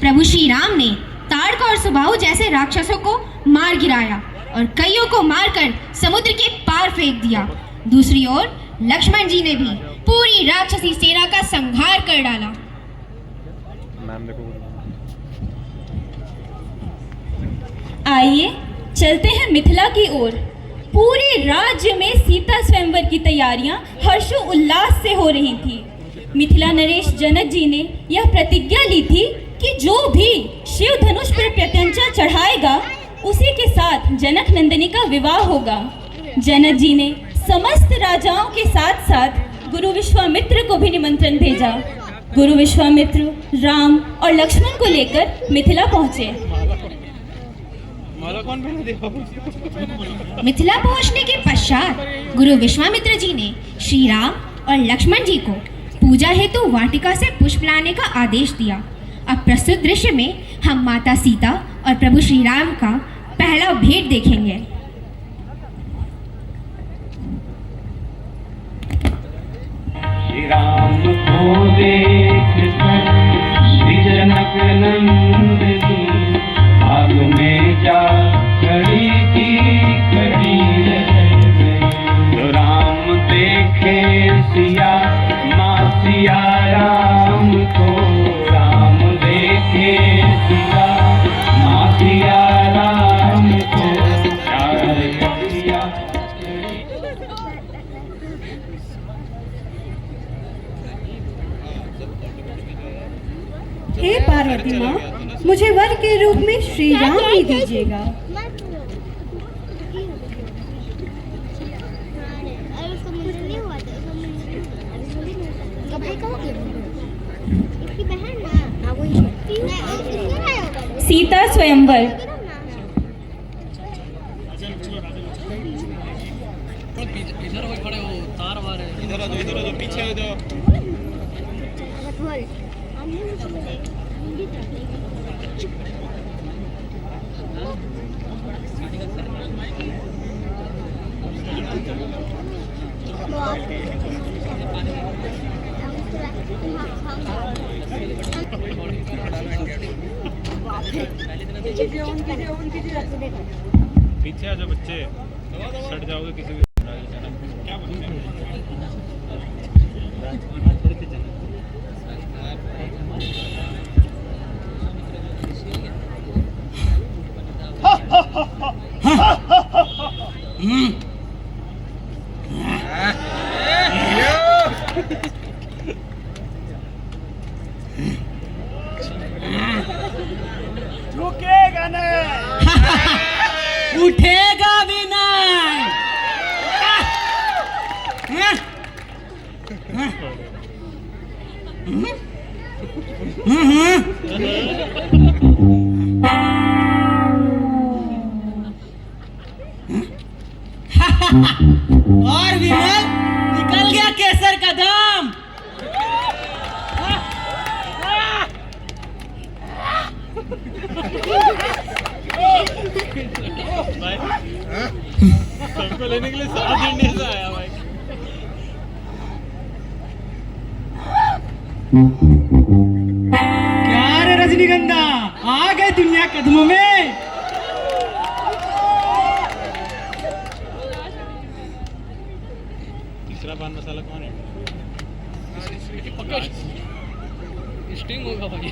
प्रभु श्री राम ने ताड़का और सुबाहु जैसे राक्षसों को मार गिराया और कईयों को मारकर समुद्र के पार फेंक दिया। दूसरी ओर लक्ष्मण जी ने भी पूरी राक्षसी सेना का संहार कर डाला। आइए चलते हैं मिथिला की ओर। पूरे राज्य में सीता स्वयंवर की तैयारियां हर्षो उल्लास से हो रही थी। मिथिला नरेश जनक जी ने यह प्रतिज्ञा ली थी कि जो भी शिव धनुष पर प्रत्यंचा चढ़ाएगा उसी के साथ जनक नंदिनी का विवाह होगा। जनक जी ने समस्त राजाओं के साथ साथ गुरु विश्वामित्र को भी निमंत्रण भेजा। गुरु विश्वामित्र राम और लक्ष्मण को लेकर मिथिला पहुंचे। मिथिला पहुंचने के पश्चात गुरु विश्वामित्र जी ने श्री राम और लक्ष्मण जी को पूजा हेतु वाटिका से पुष्प लाने का आदेश दिया। अब प्रस्तुत दृश्य में हम माता सीता और प्रभु श्री राम का पहला भेंट देखेंगे। श्री राम को देख श्री जनक नंदिनी भाग में जा खड़ी की खड़ी तो राम देखे सिया माँ सिया राम को राम देखे सिया माँ सिया राम को सिया। हे पार्वती माँ, मुझे वर के रूप में श्री राम ही दीजिएगा। सीता स्वयंवर। पीछे हो जाओ। पीछे आ जाओ बच्चे, सट जाओगे किसी भी। क्या झुकेगा नहीं उठेगा भी नहीं। और विमल निकल गया केसर का दाम। सबको लेने के लिए सारा दिन नहीं आया भाई। क्या रे रजनीगंधा, आ गए दुनिया कदमों में। तीसरा पान मसाला कौन है? स्टिंग होगा भाई।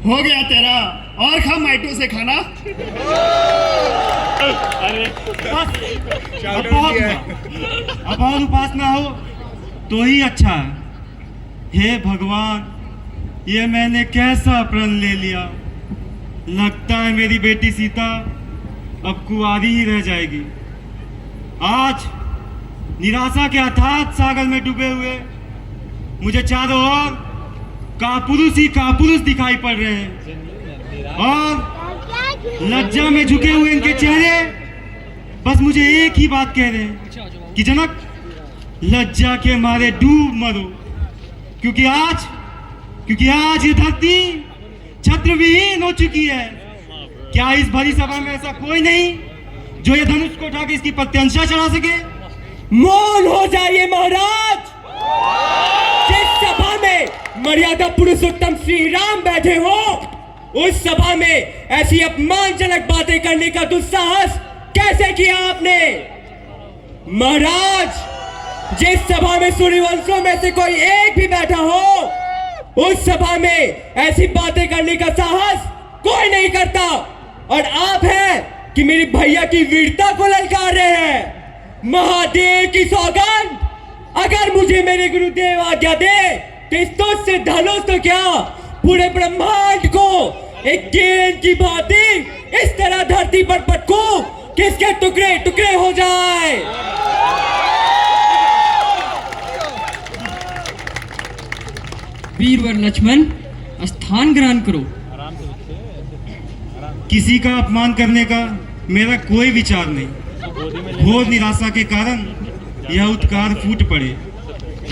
हो गया तेरा, और खा माइटो से खाना। अरे अब बहुत उपासना हो तो ही अच्छा है। हे भगवान, ये मैंने कैसा प्रण ले लिया। लगता है मेरी बेटी सीता अब कुंवारी ही रह जाएगी। आज निराशा के अथाथ सागर में डूबे हुए मुझे चारों ओर कापुरुष ही कापुरुष दिखाई पड़ रहे हैं और लज्जा में झुके हुए इनके चेहरे बस मुझे एक ही बात कह रहे हैं कि जनक, लज्जा के मारे डूब मरो, क्योंकि आज ये धरती छत्र विहीन हो चुकी है। क्या इस भरी सभा में ऐसा कोई नहीं जो ये धनुष को उठा के इसकी प्रत्यंशा चढ़ा सके? मौन हो जाइए महाराज। जिस सभा में मर्यादा पुरुषोत्तम श्री राम बैठे हो, उस सभा में ऐसी अपमानजनक बातें करने का दुस्साहस कैसे किया आपने? महाराज, जिस सभा में सूर्यवंशियों में से कोई एक भी बैठा हो, उस सभा में ऐसी बातें करने का साहस कोई नहीं करता। और आप हैं कि मेरी भैया की वीरता को ललकार रहे हैं। महादेव की सौगंध, अगर मुझे मेरे गुरुदेव आज्ञा दे तो इस तुच्छ धनुष तो क्या, पूरे ब्रह्मांड को एक गेंद की भांति इस तरह धरती पर पटकूं कि इसके टुकड़े टुकड़े हो जाए। वीरवर लक्ष्मण, स्थान ग्रहण करो। किसी का अपमान करने का मेरा कोई विचार नहीं। घोर निराशा के कारण यह उत्कार फूट पड़े।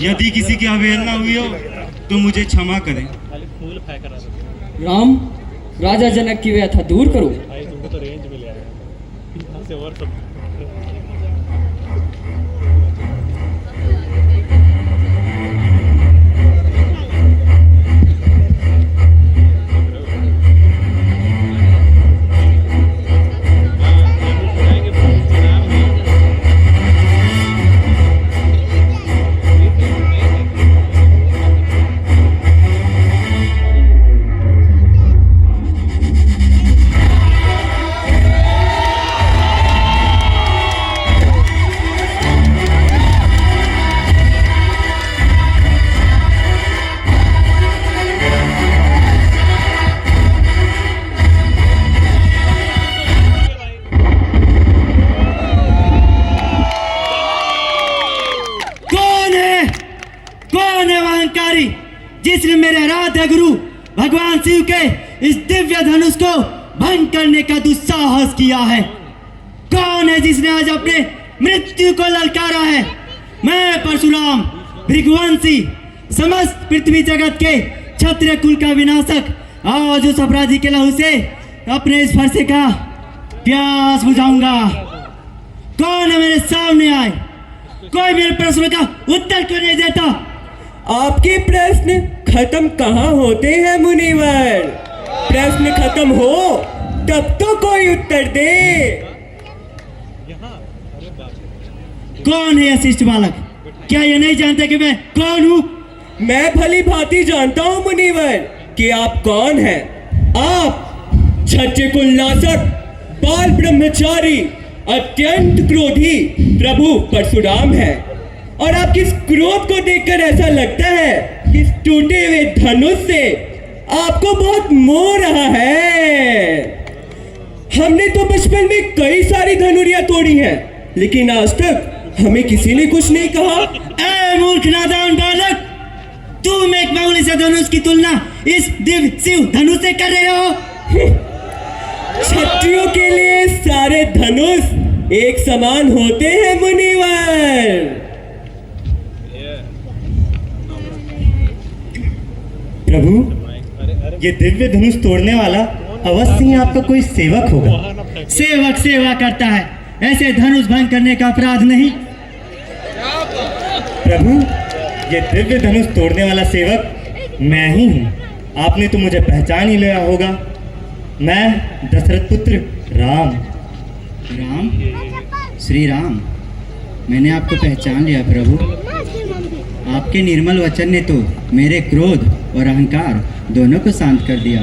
यदि किसी की अवहेलना हुई हो तो मुझे क्षमा करें। राम, राजा जनक की व्यथा दूर करो। जिसने मेरे आराध्य गुरु भगवान शिव के इस दिव्य धनुष को भंग करने का दुस्साहस किया है? कौन है जिसने आज अपने मृत्यु को ललकारा है? मैं परशुराम भृगुवंशी, समस्त पृथ्वी जगत के क्षत्रिय कुल का विनाशक, आज उस अपराधी के लहू से अपने इस फरसे का प्यास बुझाऊंगा। कौन है मेरे सामने आए? कोई मेरे प्रश्न का उत्तर क्यों नहीं देता? आपके प्रश्न खत्म कहाँ होते हैं मुनिवर? प्रश्न खत्म हो तब तो कोई उत्तर दे। कौन है यह शिष्ट बालक? क्या ये नहीं जानते कि मैं कौन हूँ? मैं भली भांति जानता हूँ मुनिवर कि आप कौन हैं। आप क्षत्रिय कुल नाशक, बाल ब्रह्मचारी, अत्यंत क्रोधी प्रभु परशुराम हैं। और आपके इस क्रोध को देखकर ऐसा लगता है कि इस टूटे हुए धनुष से आपको बहुत मोह रहा है। हमने तो बचपन में कई सारी धनुरियां तोड़ी हैं, लेकिन आज तक हमें किसी ने कुछ नहीं कहा। ऐ मूर्ख नादान बालक, तुम एक मामूली से धनुष की तुलना इस दिव्य शिव धनुष से कर रहे हो। क्षत्रियों के लिए सारे धनुष एक समान होते हैं मुनिवर। प्रभु, ये दिव्य धनुष तोड़ने वाला अवश्य ही आपका कोई सेवक होगा। सेवक सेवा करता है, ऐसे धनुष भंग करने का अपराध नहीं। प्रभु, ये दिव्य धनुष तोड़ने वाला सेवक मैं ही हूँ। आपने तो मुझे पहचान ही लिया होगा। मैं दशरथ पुत्र राम। राम, श्री राम, मैंने आपको पहचान लिया प्रभु। आपके निर्मल वचन ने तो मेरे क्रोध और अहंकार दोनों को शांत कर दिया।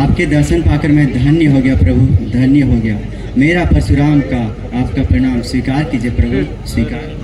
आपके दर्शन पाकर मैं धन्य हो गया प्रभु, धन्य हो गया। मेरा परशुराम का आपका प्रणाम स्वीकार कीजिए प्रभु, स्वीकार।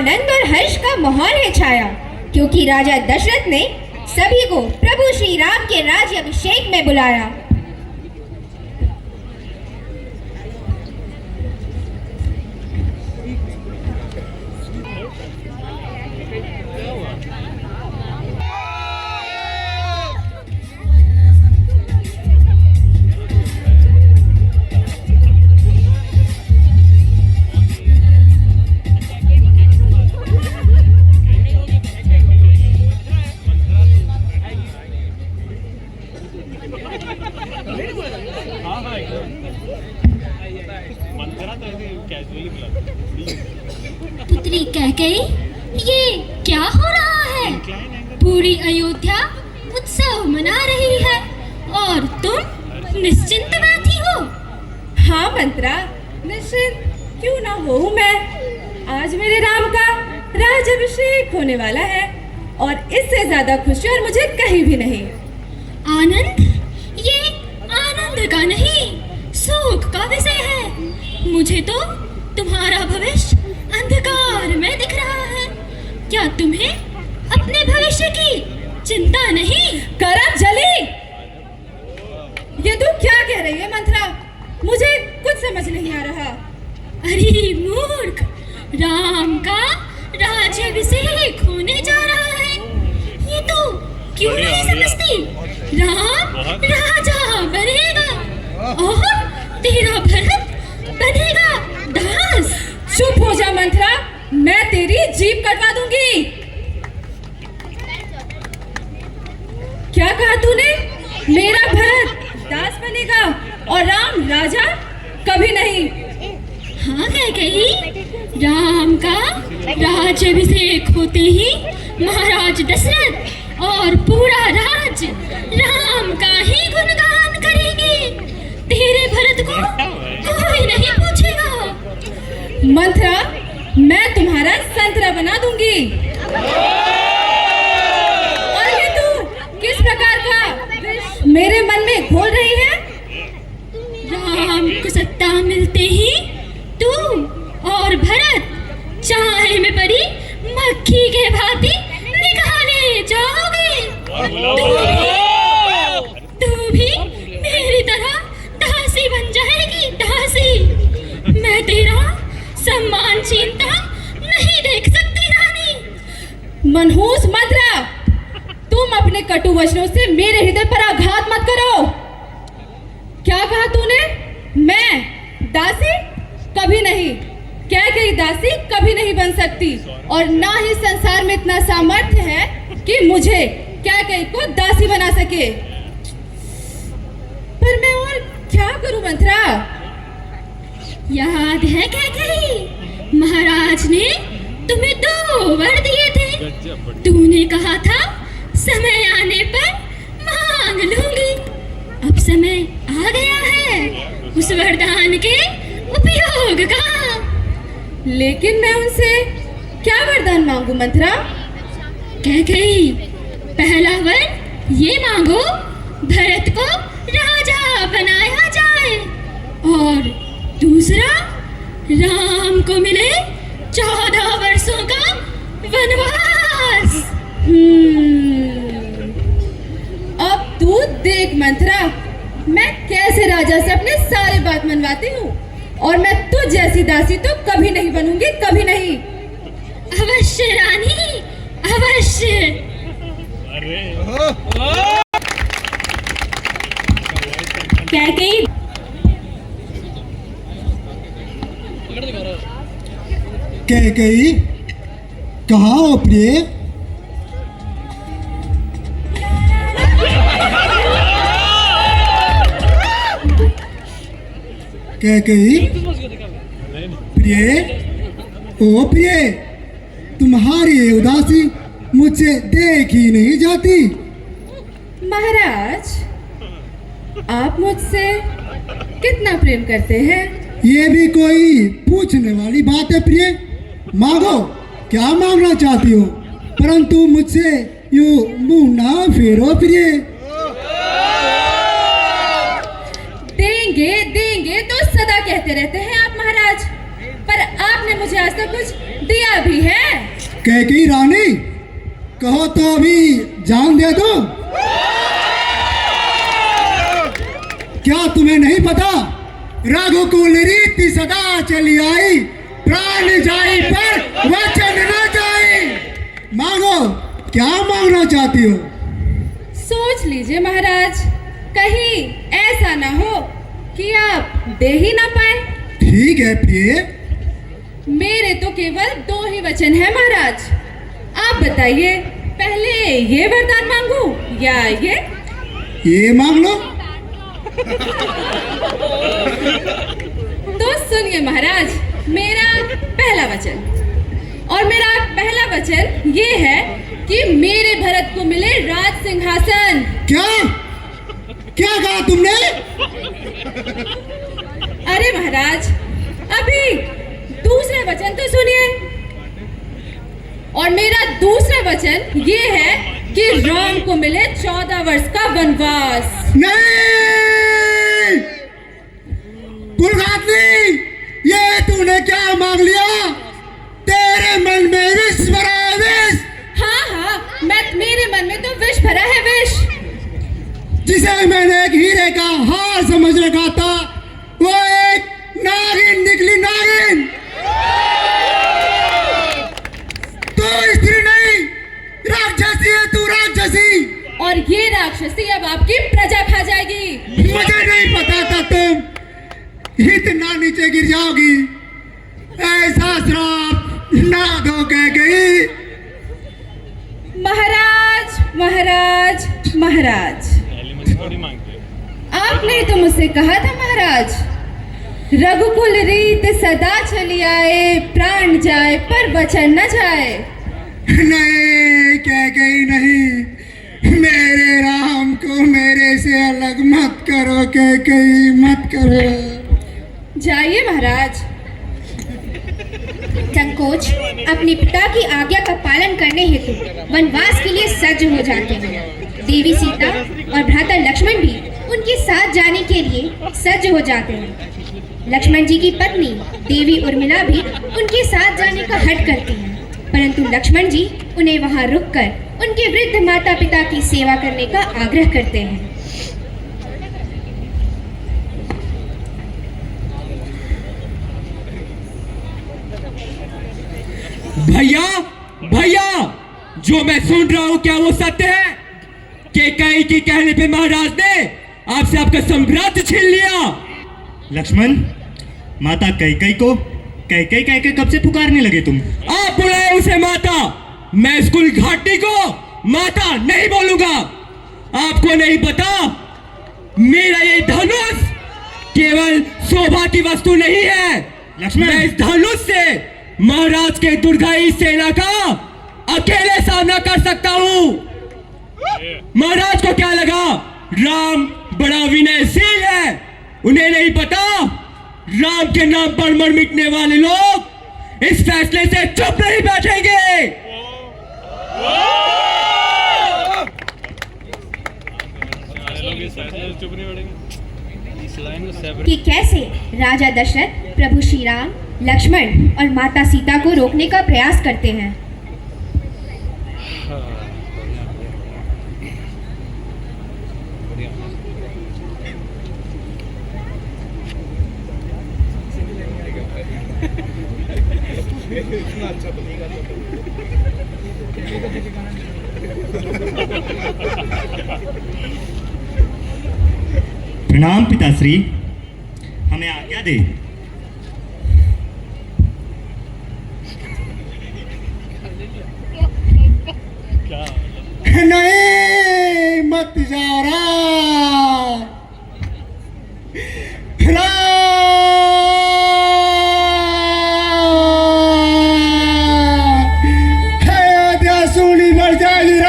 आनंद और हर्ष का माहौल है छाया, क्योंकि राजा दशरथ ने सभी को प्रभु श्री राम के राज्य अभिषेक में बुलाया। मंथरा तो ऐसे कैजुअली बुला। पुत्री कैकेयी, ये क्या हो रहा है? पूरी अयोध्या उत्सव मना रही है और तुम निश्चिंत बैठी हो। हाँ मंत्रा, निश्चिंत क्यों ना हो मैं। आज मेरे राम का राज अभिषेक होने वाला है और इससे ज्यादा खुशी और मुझे कहीं भी नहीं। आनंद? ये आनंद का नहीं, शोक का विषय है। मुझे तो तुम्हारा भविष्य अंधकार में दिख रहा है। क्या तुम्हें अपने भविष्य की चिंता नहीं? करम जली, ये तू क्या कह रही है मंत्रा? मुझे कुछ समझ नहीं आ रहा। अरे मूर्ख, राम का राज्याभिषेक होने जा रहा है। ये तो क्यों नहीं समझती? राम राजा बनेगा और तेरा भरत बनेगा दास। चुप हो जा मंत्रा, मैं तेरी जीभ कटवा दूंगी। क्या कहा तूने? मेरा भरत दास बनेगा और राम राजा? कभी नहीं। हाँ कैकेयी, राम का राज्याभिषेक होते ही महाराज दशरथ और पूरा राज्य राम का ही गुणगान करेंगे। तेरे भरत को कोई नहीं पूछेगा। मंत्रा, मैं तुम्हारा संतरा बना दूंगी। और ये तू किस प्रकार का विष मेरे मन में घोल रही है? राम को सत्ता मिलते ही तू और भरत चाय में पड़ी मक्खी के भांति निकाले जाओगे। तू भी मेरी तरह दासी बन जाएगी, दासी। मैं तेरा सम्मान छीनता नहीं देख सकती रानी। मनहूस मंत्रा, तुम अपने कटु वचनों से मेरे हृदय पर आघात मत करो। क्या कहा तूने? मैं दासी? कभी नहीं। कैकेयी दासी कभी नहीं बन सकती और ना ही संसार में इतना सामर्थ्य है कि मुझे कैकेयी को दासी बना सके। पर मैं और क्या करूं मंत्रा? याद है कैकेयी, महाराज ने तुम्हें 2 वर दिए थे। तूने कहा था समय आने पर मांग लूंगी। अब समय आ गया है उस वरदान के उपयोग का। लेकिन मैं उनसे क्या वरदान मांगू मंत्रा? कैकेयी, पहला वर ये मांगो, भरत को राजा बनाया जाए। और दूसरा, राम को मिले 14 वर्षों का वनवास। अब तू देख मंत्रा, मैं कैसे राजा से अपने सारे बात मनवाती हूँ। और मैं तुझ जैसी दासी तो कभी नहीं बनूंगी, कभी नहीं। अवश्य रानी, अवश्य। कैकेयी, कैकेयी, कहाँ हो प्रिय? कैकेयी, प्रिय, ओ प्रिय, तुम्हारी ये उदासी मुझसे देखी नहीं जाती। महाराज, आप मुझसे कितना प्रेम करते हैं? ये भी कोई पूछने वाली बात है प्रिय? मांगो, क्या मांगना चाहती हो, परंतु मुझसे यूं मुंह ना फेरो प्रिय। देंगे देंगे तो सदा कहते रहते हैं आप महाराज, पर आपने मुझे आज तक कुछ दिया भी है? कैकेयी रानी, कहो तो अभी जान दे दो। क्या तुम्हें नहीं पता, रघुकुल रीति सदा चली आई, प्राण जाई पर वचन न जाई। मांगो, क्या मांगना चाहती हो? सोच लीजिए महाराज, कहीं ऐसा ना हो कि आप दे ही ना पाए। ठीक है प्रिय। मेरे तो केवल 2 ही वचन है महाराज। आप बताइए, पहले ये वरदान मांगू या ये मांग लो। तो सुनिए महाराज, मेरा पहला वचन, और मेरा पहला वचन ये है कि मेरे भरत को मिले राज सिंहासन। क्या क्या कहा तुमने? अरे महाराज, अभी दूसरा वचन तो सुनिए। और मेरा दूसरा वचन ये है कि राम को मिले 14 वर्ष का वनवास। नहीं, कुलघातनी, ये तूने क्या मांग लिया? तेरे मन में विष भरा है, विष। हाँ, मेरे मन में तो विष भरा है, विष। जिसे मैंने एक हीरे का हार समझ रखा था, वो एक नागिन निकली, नागिन। तू स्त्री नहीं, राक्षसी है तू, राक्षसी। और ये राक्षसी अब आपकी प्रजा खा जाएगी। मुझे नहीं पता था तुम इतना नीचे गिर जाओगी। ऐसा श्राप ना दो कैकेयी। महाराज, महाराज, महाराज, थोड़ी मांगते हैं। आपने तो मुझसे कहा था महाराज, रघुकुल रीत सदा चली आए, प्राण जाए पर वचन न जाए। नहीं कैकेयी नहीं, मेरे राम को मेरे से अलग मत करो कैकेयी, मत करो। जाइए महाराज। संकोच अपने पिता की आज्ञा का पालन करने हेतु वनवास के लिए सज्ज हो जाते हैं। देवी सीता और भ्राता लक्ष्मण भी उनके साथ जाने के लिए सज्ज हो जाते हैं। लक्ष्मण जी की पत्नी देवी उर्मिला भी उनके साथ जाने का हठ करती हैं, परंतु लक्ष्मण जी उन्हें वहां रुककर उनके वृद्ध माता पिता की सेवा करने का आग्रह करते हैं। भैया, भैया, जो मैं सुन रहा हूं क्या वो सत्य है कि कैकेयी के कहने पे महाराज ने आपसे आपका साम्राज्य छीन लिया? लक्ष्मण, माता कैकेयी को कैकेयी कह के कब से पुकारने लगे तुम? आप बुलाए उसे माता, मैं इस कुलघाटी को माता नहीं बोलूंगा। आपको नहीं पता, मेरा ये धनुष केवल शोभा की वस्तु नहीं है। लक्ष्मण, मैं इस धनुष से महाराज के दुर्गाई सेना का अकेले सामना कर सकता हूं। महाराज को क्या लगा राम बड़ा विनयशील है? उन्हें नहीं पता राम के नाम पर मर मिटने वाले लोग इस फैसले से चुप नहीं बैठेंगे। चुप नहीं बैठेंगे। इस लाइन को कि कैसे राजा दशरथ प्रभु श्री राम, लक्ष्मण और माता सीता को रोकने का प्रयास करते हैं। प्रणाम पिताश्री, हमें आज्ञा दे। नहीं, मत जाओ अयोध्या सोनी बढ़ जाएगी।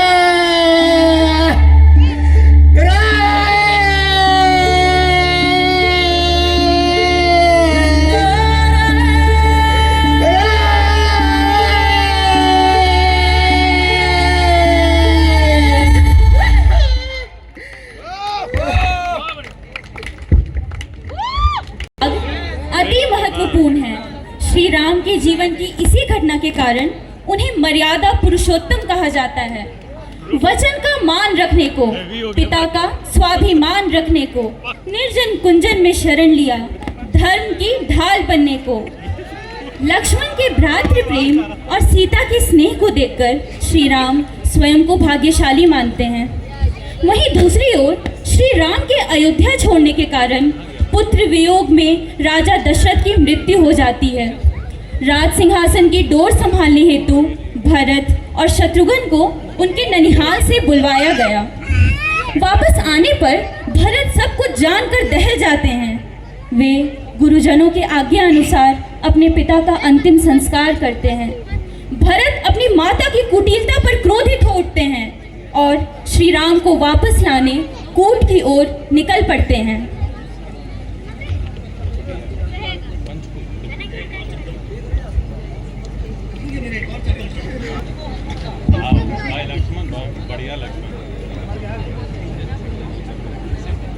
अति महत्वपूर्ण है। श्री राम के जीवन की इसी घटना के कारण उन्हें मर्यादा पुरुषोत्तम कहा जाता है। वचन का मान रखने को, पिता का स्वाभिमान रखने को, निर्जन कुंजन में शरण लिया, धर्म की ढाल बनने को। लक्ष्मण के भ्रातृ प्रेम और सीता के स्नेह को देखकर श्री राम स्वयं को भाग्यशाली मानते हैं। वहीं दूसरी ओर श्री राम के अयोध्या छोड़ने के कारण पुत्र वियोग में राजा दशरथ की मृत्यु हो जाती है। राज सिंहासन की डोर संभालने हेतु भरत और शत्रुघ्न को उनके ननिहाल से बुलवाया गया। वापस आने पर भरत सब कुछ जानकर दहल जाते हैं। वे गुरुजनों के आज्ञा अनुसार अपने पिता का अंतिम संस्कार करते हैं। भरत अपनी माता की कुटिलता पर क्रोधित हो उठते हैं और श्री राम को वापस लाने कूट की ओर निकल पड़ते हैं। भाई लक्ष्मण बहुत बढ़िया लक्ष्मण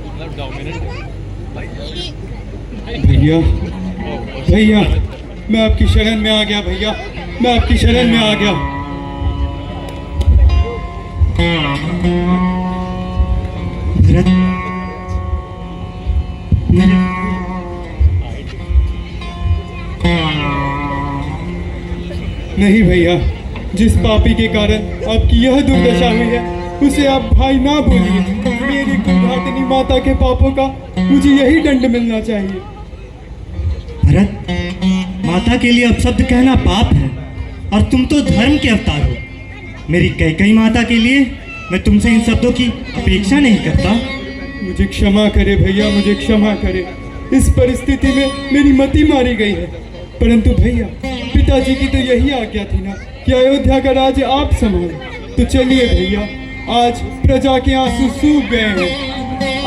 मतलब डोमिनेंट भैया भैया मैं आपकी शरण में आ गया। भैया मैं आपकी शरण में आ गया। भरत मेरे नहीं भैया, जिस पापी के कारण आपकी यह दुर्दशा हुई है उसे आप भाई ना बोलिए। मेरी कुलघाटिनी माता के पापों का मुझे यही दंड मिलना चाहिए। भरत, माता के लिए अपशब्द कहना पाप है और तुम तो धर्म के अवतार हो। मेरी कैकेयी माता के लिए मैं तुमसे इन शब्दों की अपेक्षा नहीं करता। मुझे क्षमा करे भैया, मुझे क्षमा करे। इस परिस्थिति में मेरी मति मारी गई है, परंतु भैया पिताजी की तो यही आज्ञा थी ना कि अयोध्या का राज्य आप संभालो। तो चलिए भैया, आज प्रजा के आंसू सूख गए हैं।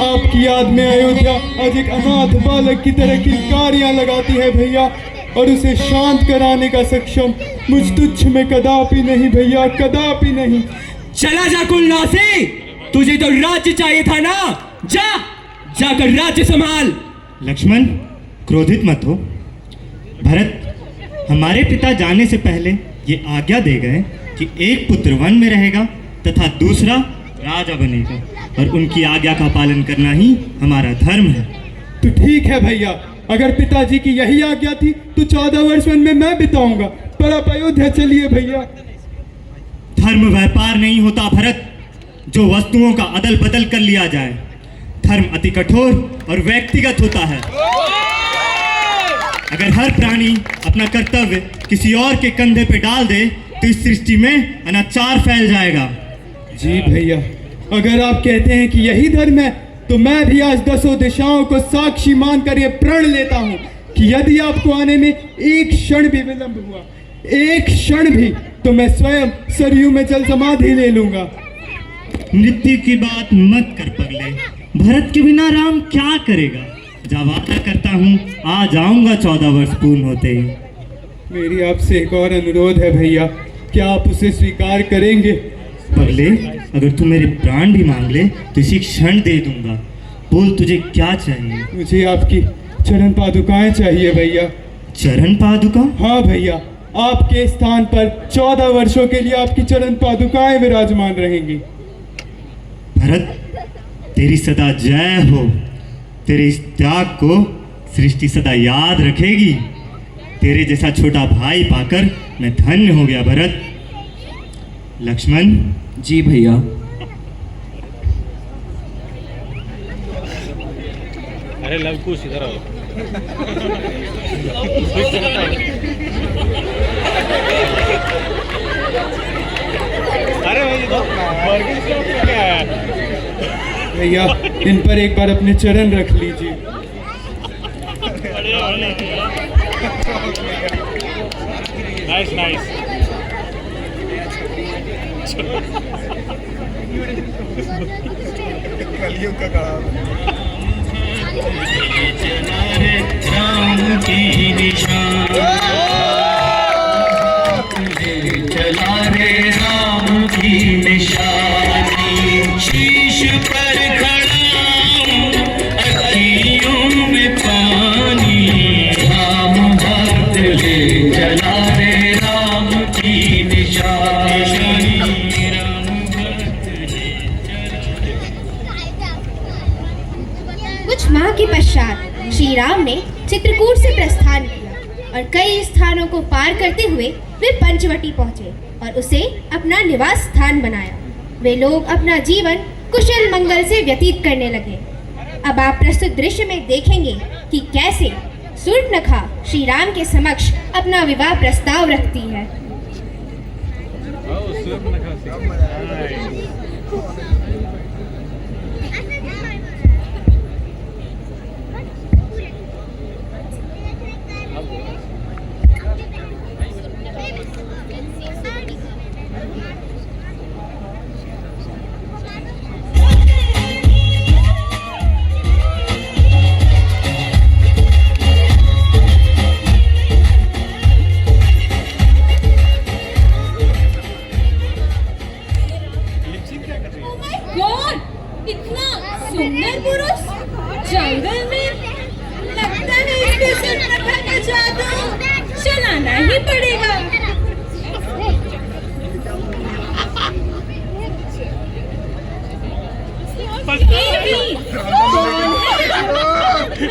आपकी याद में अयोध्या आज एक अनाथ बालक की तरह किलकारियां लगाती है भैया, और उसे शांत कराने का सक्षम मुझ तुच्छ में कदापि नहीं भैया, कदापि नहीं। चला जा कुलनासी, तुझे तो राज्य चाहिए था ना। जाकर राज्य संभाल। लक्ष्मण, क्रोधित मत हो। भरत, हमारे पिता जाने से पहले ये आज्ञा दे गए कि एक पुत्र वन में रहेगा तथा दूसरा राजा बनेगा, और उनकी आज्ञा का पालन करना ही हमारा धर्म है। तो ठीक है भैया, अगर पिताजी की यही आज्ञा थी तो 14 वर्ष वन में मैं बिताऊंगा, पर आप अयोध्या चलिए भैया। धर्म व्यापार नहीं होता भरत, जो वस्तुओं का अदल बदल कर लिया जाए। धर्म अति कठोर और व्यक्तिगत होता है। अगर हर प्राणी अपना कर्तव्य किसी और के कंधे पे डाल दे तो इस सृष्टि में अनाचार फैल जाएगा। जी भैया, अगर आप कहते हैं कि यही धर्म है तो मैं भी आज 10 दिशाओं को साक्षी मानकर ये प्रण लेता हूँ कि यदि आपको आने में एक क्षण भी विलंब हुआ, एक क्षण भी, तो मैं स्वयं सरयू में जल समाधि ले लूंगा। मृत्यु की बात मत कर पगले। भरत के बिना राम क्या करेगा? जा वादा करता हूँ, आ जाऊंगा 14 वर्ष पूर्ण होते ही। मेरी आपसे एक और अनुरोध है भैया, क्या आप उसे स्वीकार करेंगे? पगले, अगर तू मेरे प्राण भी मांग ले तो इसी क्षण दे दूंगा। बोल, तुझे क्या चाहिए? मुझे आपकी चरण पादुकाएं चाहिए भैया। चरण पादुका? हाँ भैया, आपके स्थान पर 14 वर्षों के लिए आपकी चरण पादुकाएं विराजमान रहेंगी। भरत, तेरी सदा जय हो। तेरे इस त्याग को सृष्टि सदा याद रखेगी। तेरे जैसा छोटा भाई पाकर मैं धन्य हो गया भरत। लक्ष्मण। जी भैया। अरे लवकुश इधर आओ। अरे क्या है भैया, इन पर एक बार अपने चरण रख लीजिए। Nice nice. राम की निशान चला रे राम की निशानी, शीश पर खड़ा अखियों में पानी, राम भक्त ले चला रे राम की राम ने चित्रकूट से प्रस्थान किया और कई स्थानों को पार करते हुए वे पंचवटी पहुँचे और उसे अपना निवास स्थान बनाया। वे लोग अपना जीवन कुशल मंगल से व्यतीत करने लगे। अब आप प्रस्तुत दृश्य में देखेंगे कि कैसे शूर्पणखा श्री राम के समक्ष अपना विवाह प्रस्ताव रखती है। कौन इतना सुंदर पुरुष जंगल में? लगता है इसके शूर्पणखा का जादू चलाना ही पड़ेगा। ये भी कौन है?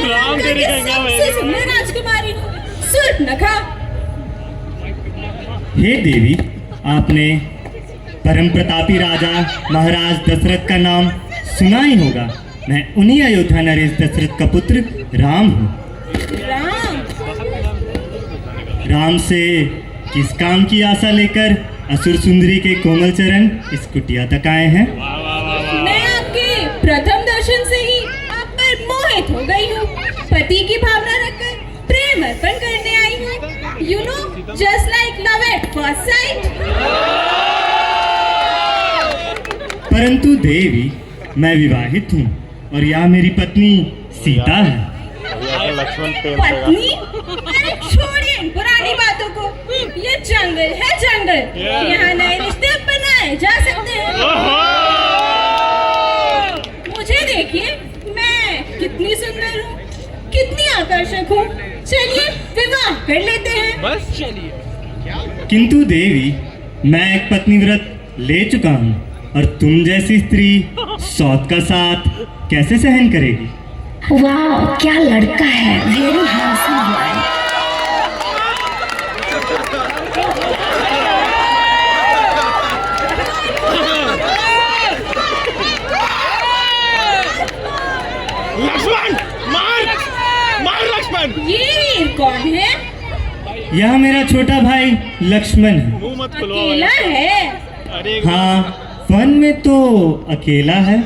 राम तेरी गंगा में। सबसे सुंदर राजकुमारी शूर्पणखा। हे देवी, आपने परम प्रतापी राजा महाराज दशरथ का नाम सुना ही होगा। मैं उन्हीं अयोध्या नरेश दशरथ का पुत्र राम हूँ। राम से किस काम की आशा लेकर असुर सुंदरी के कोमल चरण इस कुटिया तक आए हैं? मैं आपके प्रथम दर्शन से ही आप पर मोहित हो गई हूँ। पति की भावना रखकर प्रेम अर्पण करने आई हूँ। You know, just like love at first sight. परंतु देवी, मैं विवाहित हूँ और यह मेरी पत्नी सीता है। पत्नी? अरे छोड़िए इन पुरानी बातों को। ये जंगल है जंगल, यहाँ नए रिश्ते बनाए जा सकते हैं। मुझे देखिए, मैं कितनी सुंदर हूँ, कितनी आकर्षक हूँ। चलिए विवाह कर लेते हैं। बस चलिए। किंतु देवी, मैं एक पत्नीव्रत ले चुका हूँ और तुम जैसी स्त्री सौत का साथ कैसे सहन करेगी? वाह, क्या लड़का है, वेरी हैंडसम बॉय। लक्ष्मण, मार मार लक्ष्मण। ये वीर कौन है? यह मेरा छोटा भाई लक्ष्मण है। मुंह मत खुलवाओ। अकेला है? अरे हाँ, वन में तो अकेला है।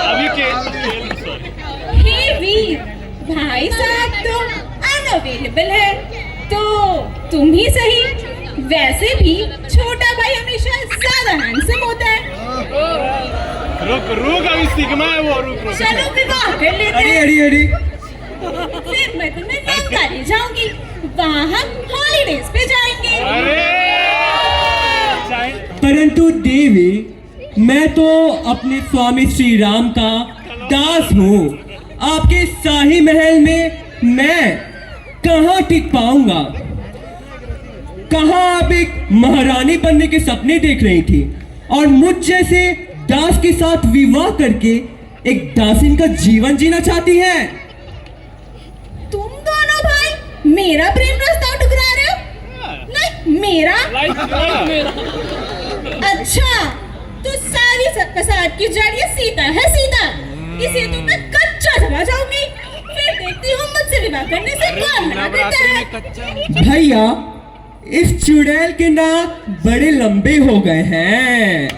अभी के हे वीर, भाई साहब तो अनअवेलेबल है, तो तुम ही सही। वैसे भी छोटा भाई हमेशा ज्यादा हैंडसम होता है। रुक अभी सिग्मा है वो, रुक। चलो विवाह कर लेते हैं। अरे फिर मैं तुम्हें लंका ले जाऊंगी, वहाँ हम हॉलीडेज पे जाएंगे। परंतु देवी, मैं तो अपने स्वामी श्री राम का दास हूँ। आपके शाही महल में मैं कहाँ टिक पाऊंगा? कहाँ आप एक महारानी बनने के सपने देख रही थी और मुझ जैसे दास के साथ विवाह करके एक दासिन का जीवन जीना चाहती हैं? तुम दोनों भाई मेरा प्रेम प्रस्ताव ठुकरा रहे हो? नहीं, मेरा। अच्छा, तो सारी कसाद की जड़ ये सीता है, सीता। इसे तो मैं कच्चा चला जाऊंगी। फिर देखती हूँ मुझसे विवाह करने से कौन मना करता है। भैया, इस चुड़ैल के नाक बड़े लंबे हो गए हैं।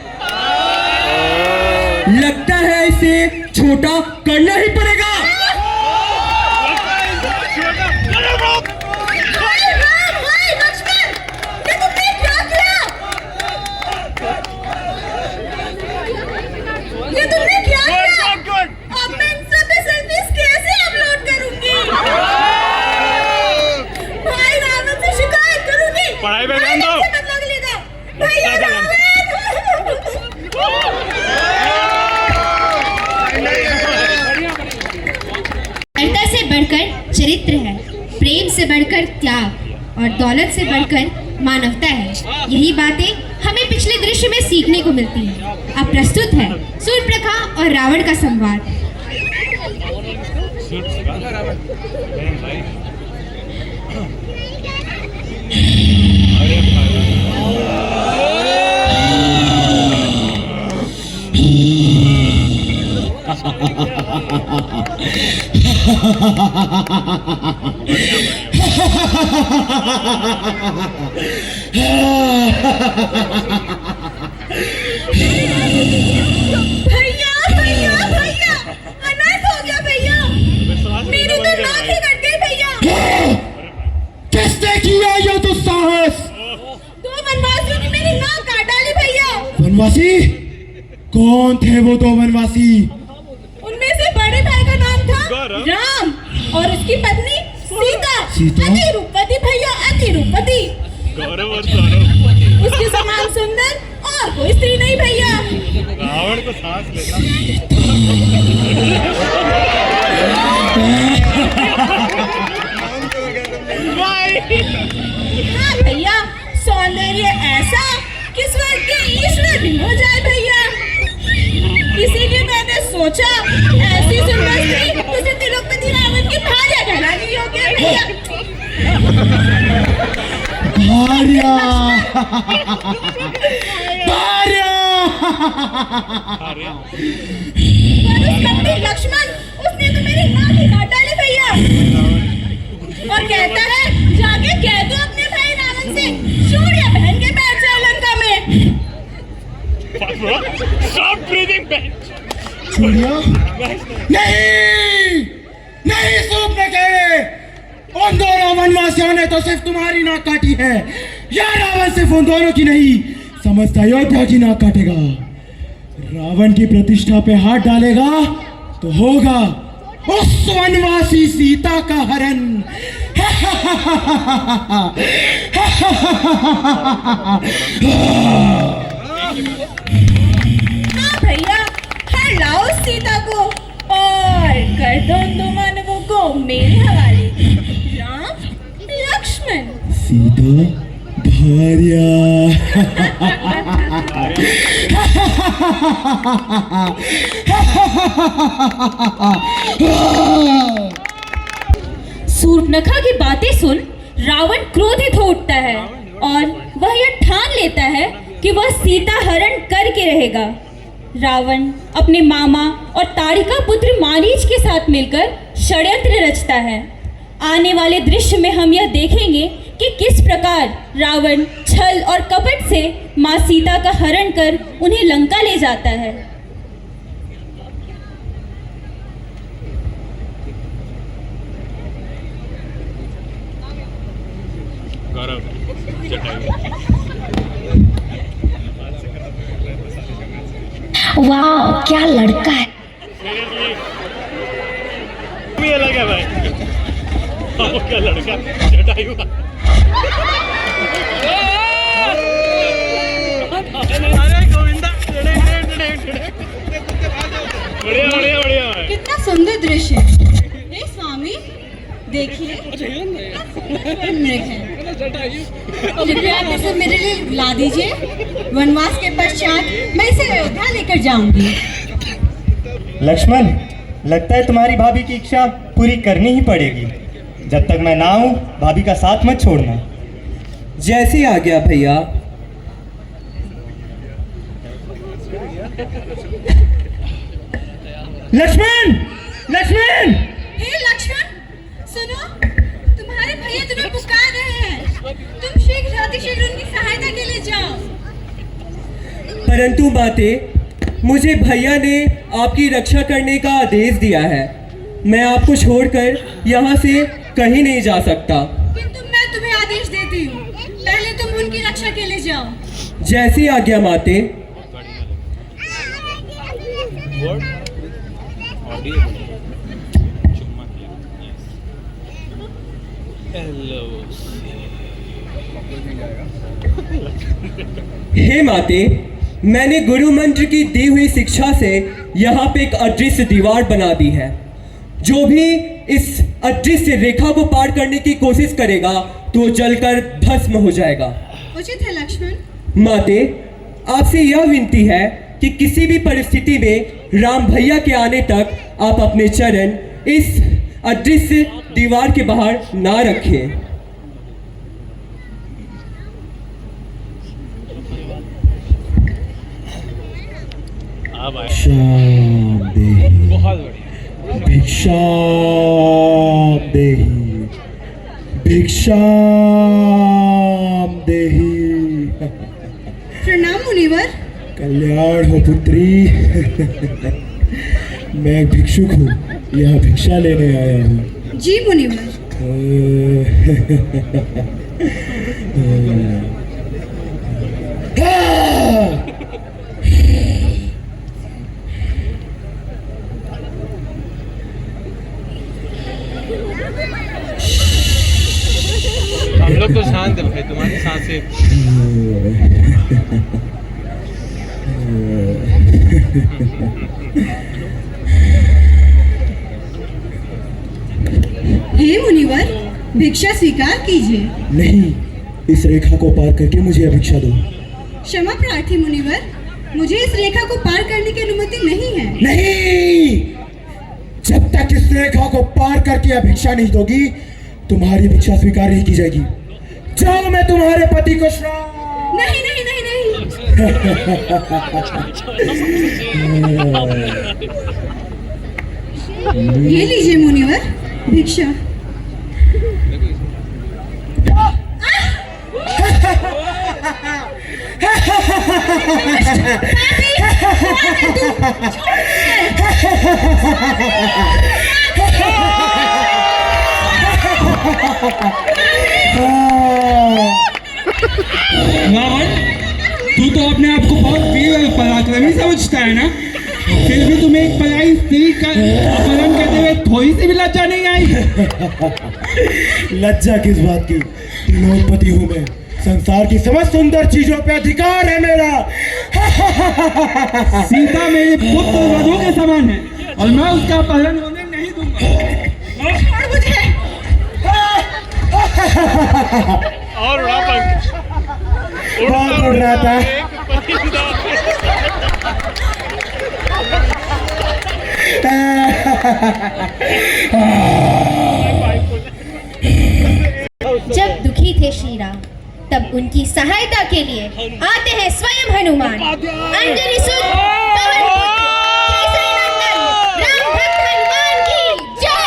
लगता है इसे छोटा करना ही पड़ेगा। पढ़ाई पे ध्यान दो। नम्रता से बढ़कर चरित्र है, प्रेम से बढ़कर त्याग और दौलत से बढ़कर मानवता है। यही बातें हमें पिछले दृश्य में सीखने को मिलती हैं। अब प्रस्तुत है शूर्पणखा और रावण का संवाद। भैया भैया भैया, अनर्थ हो गया भैया, मेरी तो नाक ही कट गई भैया। किसने किया ये दुस्साहस? दो वनवासियों ने मेरी नाक काट डाली भैया। वनवासी? कौन थे वो दो वनवासी? उनमें से बड़े भाई का नाम था राम और उसकी पत्नी सीता। सीता? अति रूपवती भैया, अति रूपवती। गौरव और गौरव उसके समान सुंदर और कोई स्त्री नहीं भैया। रावण को सांस लेना हाँ भैया, सौंदर्य ऐसा कि स्वर्ग के ईश्वर भी हो जाए भैया। इसीलिए मैंने सोचा ऐसी सुंदर स्त्री उसे तिलोत्पति रावण की भार्या कहलानी योग्य है भैया। भार्या भार्या। पर उस कपटी लक्ष्मण, उसने तो मेरी नाक ही काट डाली भैया। और कहता है जाके कह दो अपने भाई रावण से सूर्य बहन के बैठ जाए लंका में। Stop breathing back. सूर्या? नहीं नहीं, सूपने के उन दोनों वनवासियों ने तो सिर्फ तुम्हारी नाक काटी है। या रावण सिर्फ उन दोनों की नहीं, समस्त अयोध्या की नाक काटेगा। रावण की प्रतिष्ठा पे हाथ डालेगा तो होगा उस वनवासी सीता का हरण। हाँ भैया, हर लाओ सीता को और कर दो उन दो मानवों को मेरे हवाले। राम लक्ष्मण। सीता भार्या। सूर्पनखा की बातें सुन रावण क्रोधित हो उठता है और वह यह ठान लेता है कि वह सीता हरण करके रहेगा। रावण अपने मामा और ताड़िका पुत्र मारीच के साथ मिलकर षड्यंत्र रचता है। आने वाले दृश्य में हम यह देखेंगे कि किस प्रकार रावण छल और कपट से मां सीता का हरण कर उन्हें लंका ले जाता है। गौरव जटायु वाह, क्या लड़का है। भी अलग है भाई। वो क्या लड़का जटायु का। अरे गोविंदा, बढ़िया बढ़िया बढ़िया। कितना सुंदर दृश्य है। हे स्वामी देखिए, कृपया आप इसे मेरे लिए ला दीजिए। वनवास के पश्चात मैं इसे अयोध्या लेकर जाऊंगी। लक्ष्मण, लगता है तुम्हारी भाभी की इच्छा पूरी करनी ही पड़ेगी। जब तक मैं ना आऊं, भाभी का साथ मत छोड़ना। जैसी आ गया भैया। लक्ष्मण, लक्ष्मण! हे लक्ष्मण, सुनो, तुम्हारे भैया तुम्हें पुकार रहे हैं। तुम शीघ्र अतिशीघ्र उनकी सहायता के लिए जाओ। परंतु माते, मुझे भैया ने आपकी रक्षा करने का आदेश दिया है। मैं आपको छोड़कर यहाँ से कहीं नहीं जा सकता। किंतु मैं तुम्हें आदेश देती हूँ, पहले तुम उनकी रक्षा के लिए जाओ। जैसी आज्ञा माते। हे माते, मैंने गुरु मंत्र की दी हुई शिक्षा से यहाँ पे एक अदृश्य दीवार बना दी है। जो भी इस अदृश्य रेखा को पार करने की कोशिश करेगा तो वो जलकर भस्म हो जाएगा। उचित है लक्ष्मण। माते, आपसे यह विनती है कि किसी भी परिस्थिति में राम भैया के आने तक आप अपने चरण इस अदृश्य दीवार के बाहर ना रखें। बहुत बढ़िया। भिक्षाम देहि, भिक्षाम देहि। प्रणाम मुनिवर। कल्याण हो पुत्री। मैं एक भिक्षुक हूँ, यहाँ भिक्षा लेने आया हूँ। जी मुनिवर। हम लोग तो शांत है भाई, तुम्हारी सांसें। हे मुनिवर, भिक्षा स्वीकार कीजिए। नहीं, इस रेखा को पार करके मुझे भिक्षा दो। क्षमा प्रार्थी मुनिवर, मुझे इस रेखा को पार करने की अनुमति नहीं है। नहीं, जब तक इस रेखा को पार करके भिक्षा नहीं दोगी, तुम्हारी भिक्षा स्वीकार नहीं की जाएगी। जाओ, मैं तुम्हारे पति को श्राप। नहीं नहीं नहीं नहीं। ये लीजिए मुनिवर, भिक्षा। रावण, तू तो अपने आप को बहुत वीर पराक्रमी समझता है ना, फिर भी तुम्हें एक पराई स्त्री का अपहरण करते हुए थोड़ी सी भी लज्जा नहीं आई? लज्जा किस बात की? त्रिलोकपति हूँ मैं, संसार की समस्त सुंदर चीजों पे अधिकार है मेरा। सीता मेरे पुत्र वधू के समान है और मैं उसका अपहरण होने नहीं दूंगा। छोड़ मुझे। और रावण बहुत उड़ रहा था। जब दुखी थे श्री राम, तब उनकी सहायता के लिए आते हैं स्वयं हनुमान। अंजनी सुत पवन पुत्र केसरी नंदन राम भक्त हनुमान की जय।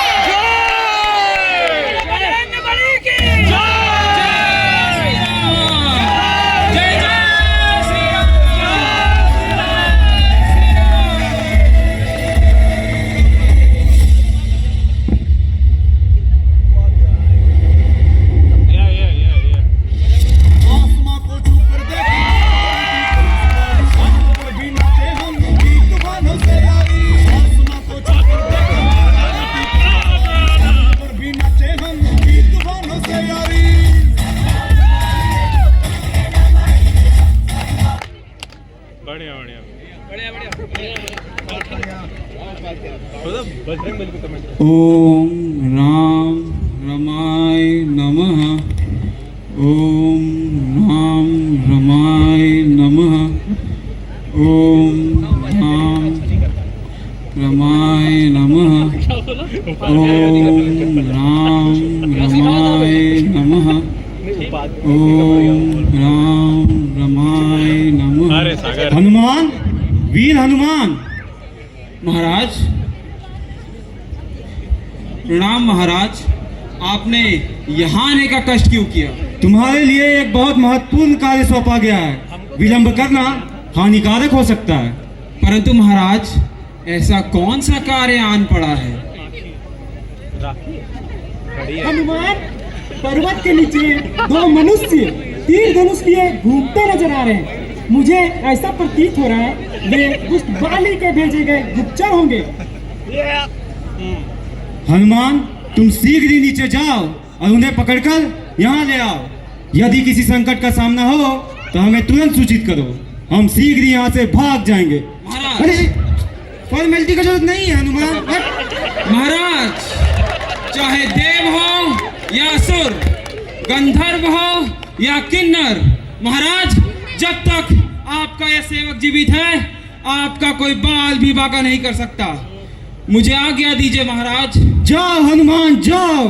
बढ़िया बढ़िया बजरंग बली को कमेंट। ओम राम रमाय नमः। ओम राम रमाय नमः। ओम राम रमाय नमः। ओम राम रमाय नमः। ओम राम रमाय नमः। अरे सागर हनुमान, वीर हनुमान। महाराज प्रणाम। महाराज, आपने यहाँ आने का कष्ट क्यों किया? तुम्हारे लिए एक बहुत महत्वपूर्ण कार्य सौंपा गया है। विलंब करना हानिकारक हो सकता है। परंतु महाराज, ऐसा कौन सा कार्य आन पड़ा है? हनुमान, पर्वत के नीचे दो मनुष्य तीर धनुष लिए घूमते नजर आ रहे हैं। मुझे ऐसा प्रतीत हो रहा है वे उस बाली के भेजे गए गुप्तचर होंगे। हनुमान, तुम शीघ्र ही नीचे जाओ और उन्हें पकड़कर यहाँ ले आओ। यदि किसी संकट का सामना हो तो हमें तुरंत सूचित करो, हम शीघ्र ही यहाँ से भाग जाएंगे। महाराज, अरे फॉर्मेलिटी की जरूरत नहीं है हनुमान। महाराज, चाहे देव हो या असुर, गंधर्व हो या किन्नर, महाराज, जब तक आपका यह सेवक जीवित है, आपका कोई बाल भी बाका नहीं कर सकता। मुझे आज्ञा दीजिए महाराज। जाओ हनुमान जाओ।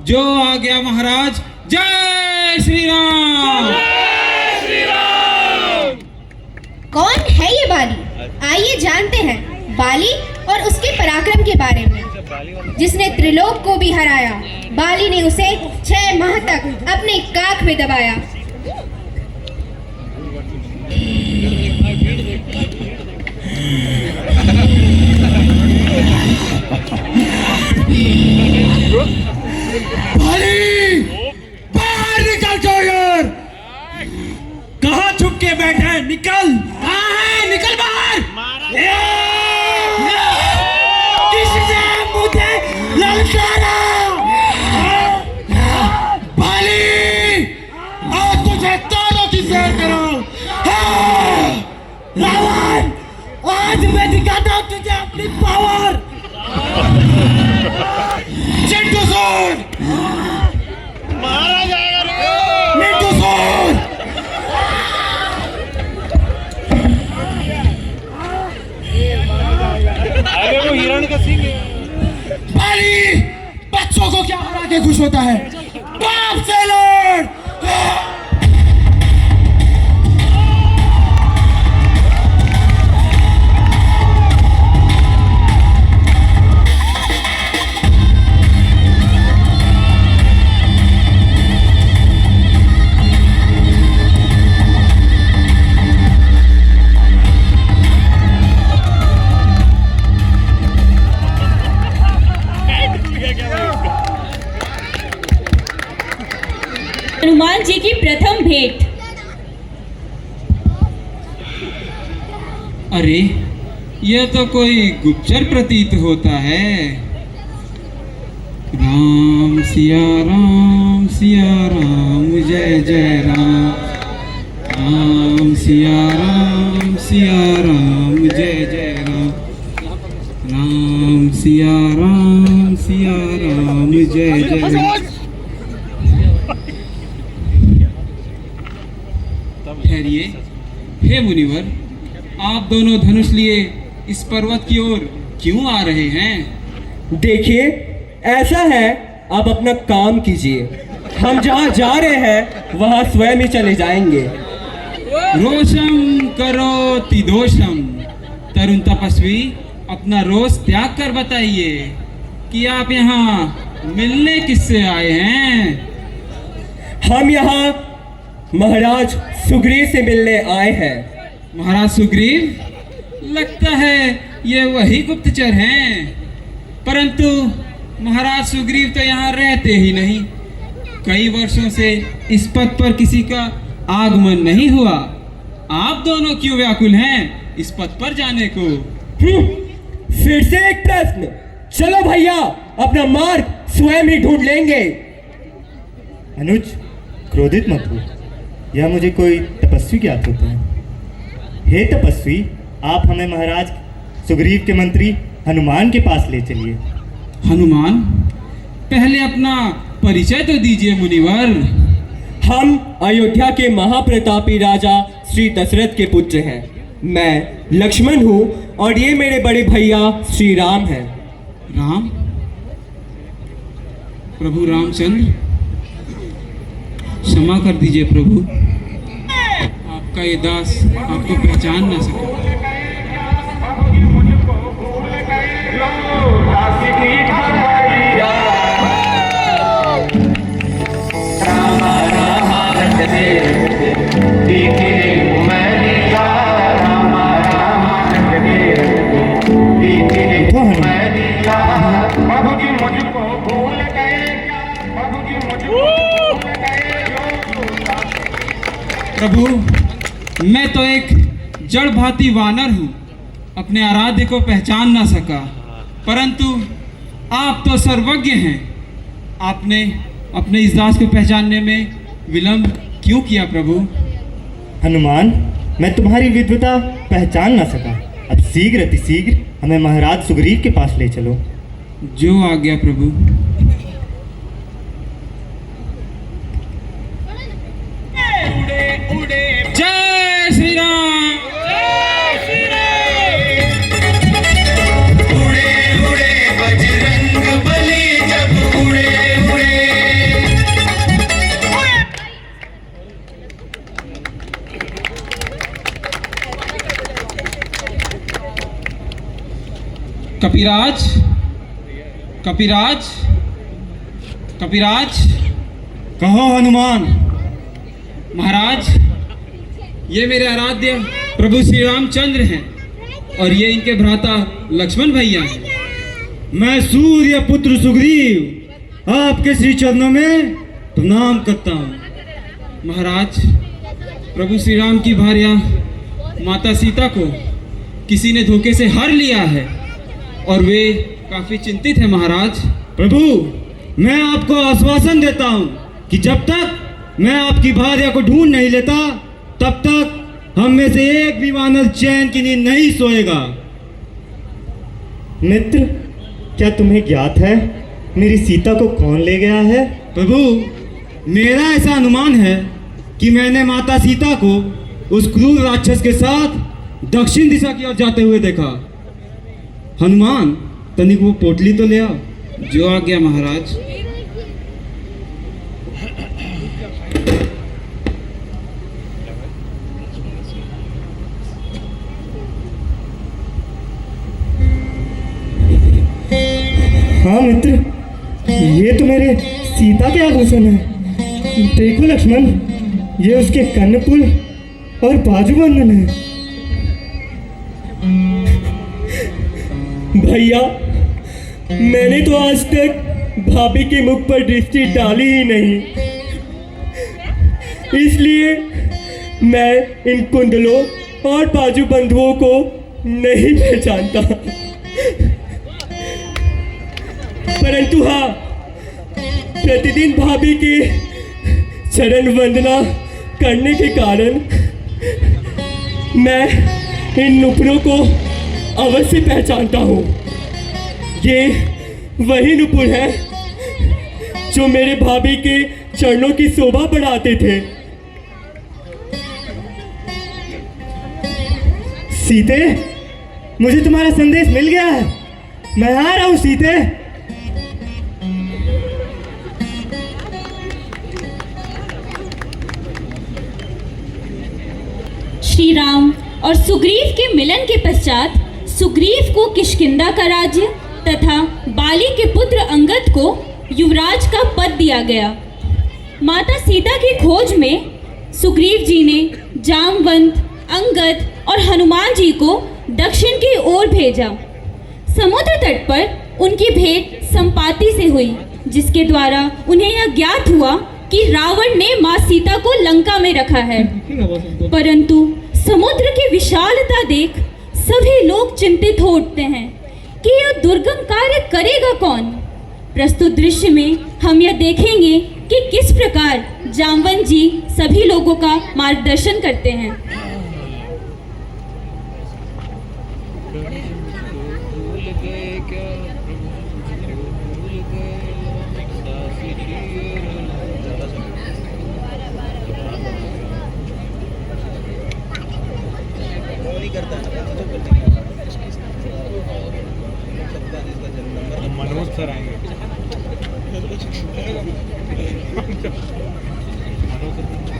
जो आ गया महाराज। जय श्री राम। कौन है ये बाली? आइए जानते हैं बाली और उसके पराक्रम के बारे में। जिसने त्रिलोक को भी हराया, बाली ने उसे 6 माह तक अपने काख में दबाया। बाली, बाहर निकल जाओ यार। कहाँ छुप के बैठे हैं? निकल। कहाँ है? निकल बाहर। किसने मुझे ललकारा? बाली, आज तुझे तारों की सैर करो। रावण, आज मैं दिखाता हूँ तुझे अपनी पावर। चिंटू सूर, मारा जाएगा रे। मिंटू सूर, अरे वो हिरण का सिंह है। बाली, बच्चों को क्या हरा के खुश होता है? बाप से लड़। हनुमान जी की प्रथम भेंट। अरे यह तो कोई गुप्तचर प्रतीत होता है। राम सिया राम जय जय राम। राम सिया राम जय जय राम। राम सिया राम जय जय राम। ठहरिए, हे मुनिवर, आप दोनों धनुष लिए इस पर्वत की ओर क्यों आ रहे हैं? देखिए, ऐसा है, आप अपना काम कीजिए। हम जहाँ जा रहे हैं वहाँ स्वयं ही चले जाएंगे। रोषम करोति दोषम। तरुण तपस्वी, अपना रोष त्याग कर बताइए कि आप यहाँ मिलने किससे आए हैं? हम यहाँ महाराज सुग्रीव से मिलने आए हैं। महाराज सुग्रीव? लगता है ये वही गुप्तचर हैं, परंतु महाराज सुग्रीव तो यहाँ रहते ही नहीं। कई वर्षों से इस पद पर किसी का आगमन नहीं हुआ। आप दोनों क्यों व्याकुल हैं इस पद पर जाने को? फिर से एक प्रश्न। चलो भैया, अपना मार्ग स्वयं ही ढूंढ लेंगे। अनुज, क्रोधित मत हो। यह मुझे कोई तपस्वी ज्ञात होता है। हे तपस्वी, आप हमें महाराज सुग्रीव के मंत्री हनुमान के पास ले चलिए। हनुमान? पहले अपना परिचय तो दीजिए मुनिवर। हम अयोध्या के महाप्रतापी राजा श्री दशरथ के पुत्र हैं। मैं लक्ष्मण हूँ और ये मेरे बड़े भैया श्री राम हैं। राम? प्रभु रामचंद्र, क्षमा कर दीजिए प्रभु, आपका ये दास आपको पहचान ना सका। प्रभु, मैं तो एक जड़ भांति वानर हूँ, अपने आराध्य को पहचान ना सका, परंतु आप तो सर्वज्ञ हैं। आपने अपने इस दास को पहचानने में विलंब क्यों किया प्रभु? हनुमान, मैं तुम्हारी विद्वता पहचान ना सका। अब शीघ्र अतिशीघ्र हमें महाराज सुग्रीव के पास ले चलो। जो आज्ञा प्रभु। जय श्री राम। जय श्री राम। उड़े उड़े कपिराज, कपिराज, कपिराज। कहो हनुमान। महाराज, ये मेरे आराध्य प्रभु श्री रामचंद्र हैं और ये इनके भ्राता लक्ष्मण भैया हैं। मैं सूर्य पुत्र सुग्रीव आपके श्री चरणों में प्रणाम करता हूँ। महाराज, प्रभु श्री राम की भार्या माता सीता को किसी ने धोखे से हर लिया है और वे काफी चिंतित हैं महाराज। प्रभु, मैं आपको आश्वासन देता हूँ कि जब तक मैं आपकी भार्या को ढूंढ नहीं लेता तब तक हम में से एक भी वानर चैन की नींद नहीं सोएगा। मित्र, क्या तुम्हें ज्ञात है मेरी सीता को कौन ले गया है? प्रभु, मेरा ऐसा अनुमान है कि मैंने माता सीता को उस क्रूर राक्षस के साथ दक्षिण दिशा की ओर जाते हुए देखा। हनुमान, तनिक वो पोटली तो ले आओ। जो आ गया महाराज। हाँ मित्र, ये तो मेरे सीता के आभूषण है। देखो लक्ष्मण, ये उसके कर्णपुल और बाजूबंधन है। भैया, मैंने तो आज तक भाभी के मुख पर दृष्टि डाली ही नहीं, इसलिए मैं इन कुंडलों और बाजूबंधुओं को नहीं पहचानता। परंतु हाँ, प्रतिदिन भाभी की चरण वंदना करने के कारण मैं इन नुपुरों को अवश्य पहचानता हूँ। ये वही नुपुर है जो मेरे भाभी के चरणों की शोभा बढ़ाते थे। सीते, मुझे तुम्हारा संदेश मिल गया है। मैं आ रहा हूँ सीते। श्री राम और सुग्रीव के मिलन के पश्चात सुग्रीव को किष्किंधा का राज्य तथा बाली के पुत्र अंगद को युवराज का पद दिया गया। माता सीता की खोज में सुग्रीव जी ने जामवंत, अंगद और हनुमान जी को दक्षिण की ओर भेजा। समुद्र तट पर उनकी भेंट संपाति से हुई, जिसके द्वारा उन्हें यह ज्ञात हुआ कि रावण ने मां सीता को लंका में रखा है। परंतु समुद्र की विशालता देख सभी लोग चिंतित हो उठते हैं कि यह दुर्गम कार्य करेगा कौन। प्रस्तुत दृश्य में हम यह देखेंगे कि किस प्रकार जामवंत जी सभी लोगों का मार्गदर्शन करते हैं। मनोज सर आएंगे।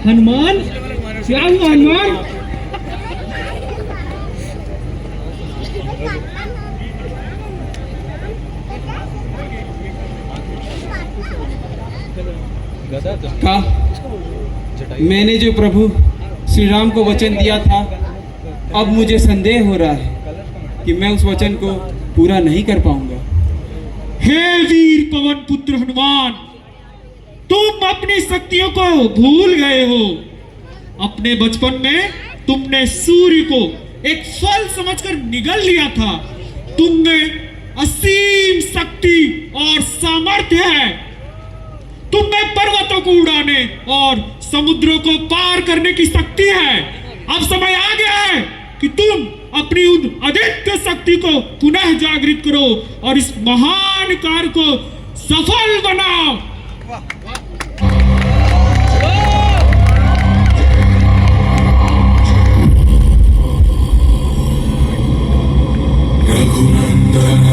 हनुमान, क्या हुआ हनुमान? का मैंने जो प्रभु श्री राम को वचन दिया था, अब मुझे संदेह हो रहा है कि मैं उस वचन को पूरा नहीं कर पाऊंगा। हे वीर पवन पुत्र हनुमान, तुम अपनी शक्तियों को भूल गए हो। अपने बचपन में तुमने सूर्य को एक फल समझकर निगल लिया था। तुम में असीम शक्ति और सामर्थ्य है। तुम में पर्वतों को उड़ाने और समुद्रों को पार करने की शक्ति है। अब समय आ गया है कि तुम अपनी उन अद्वितीय शक्ति को पुनः जागृत करो और इस महान कार्य को सफल बनाओ। रघुनंदन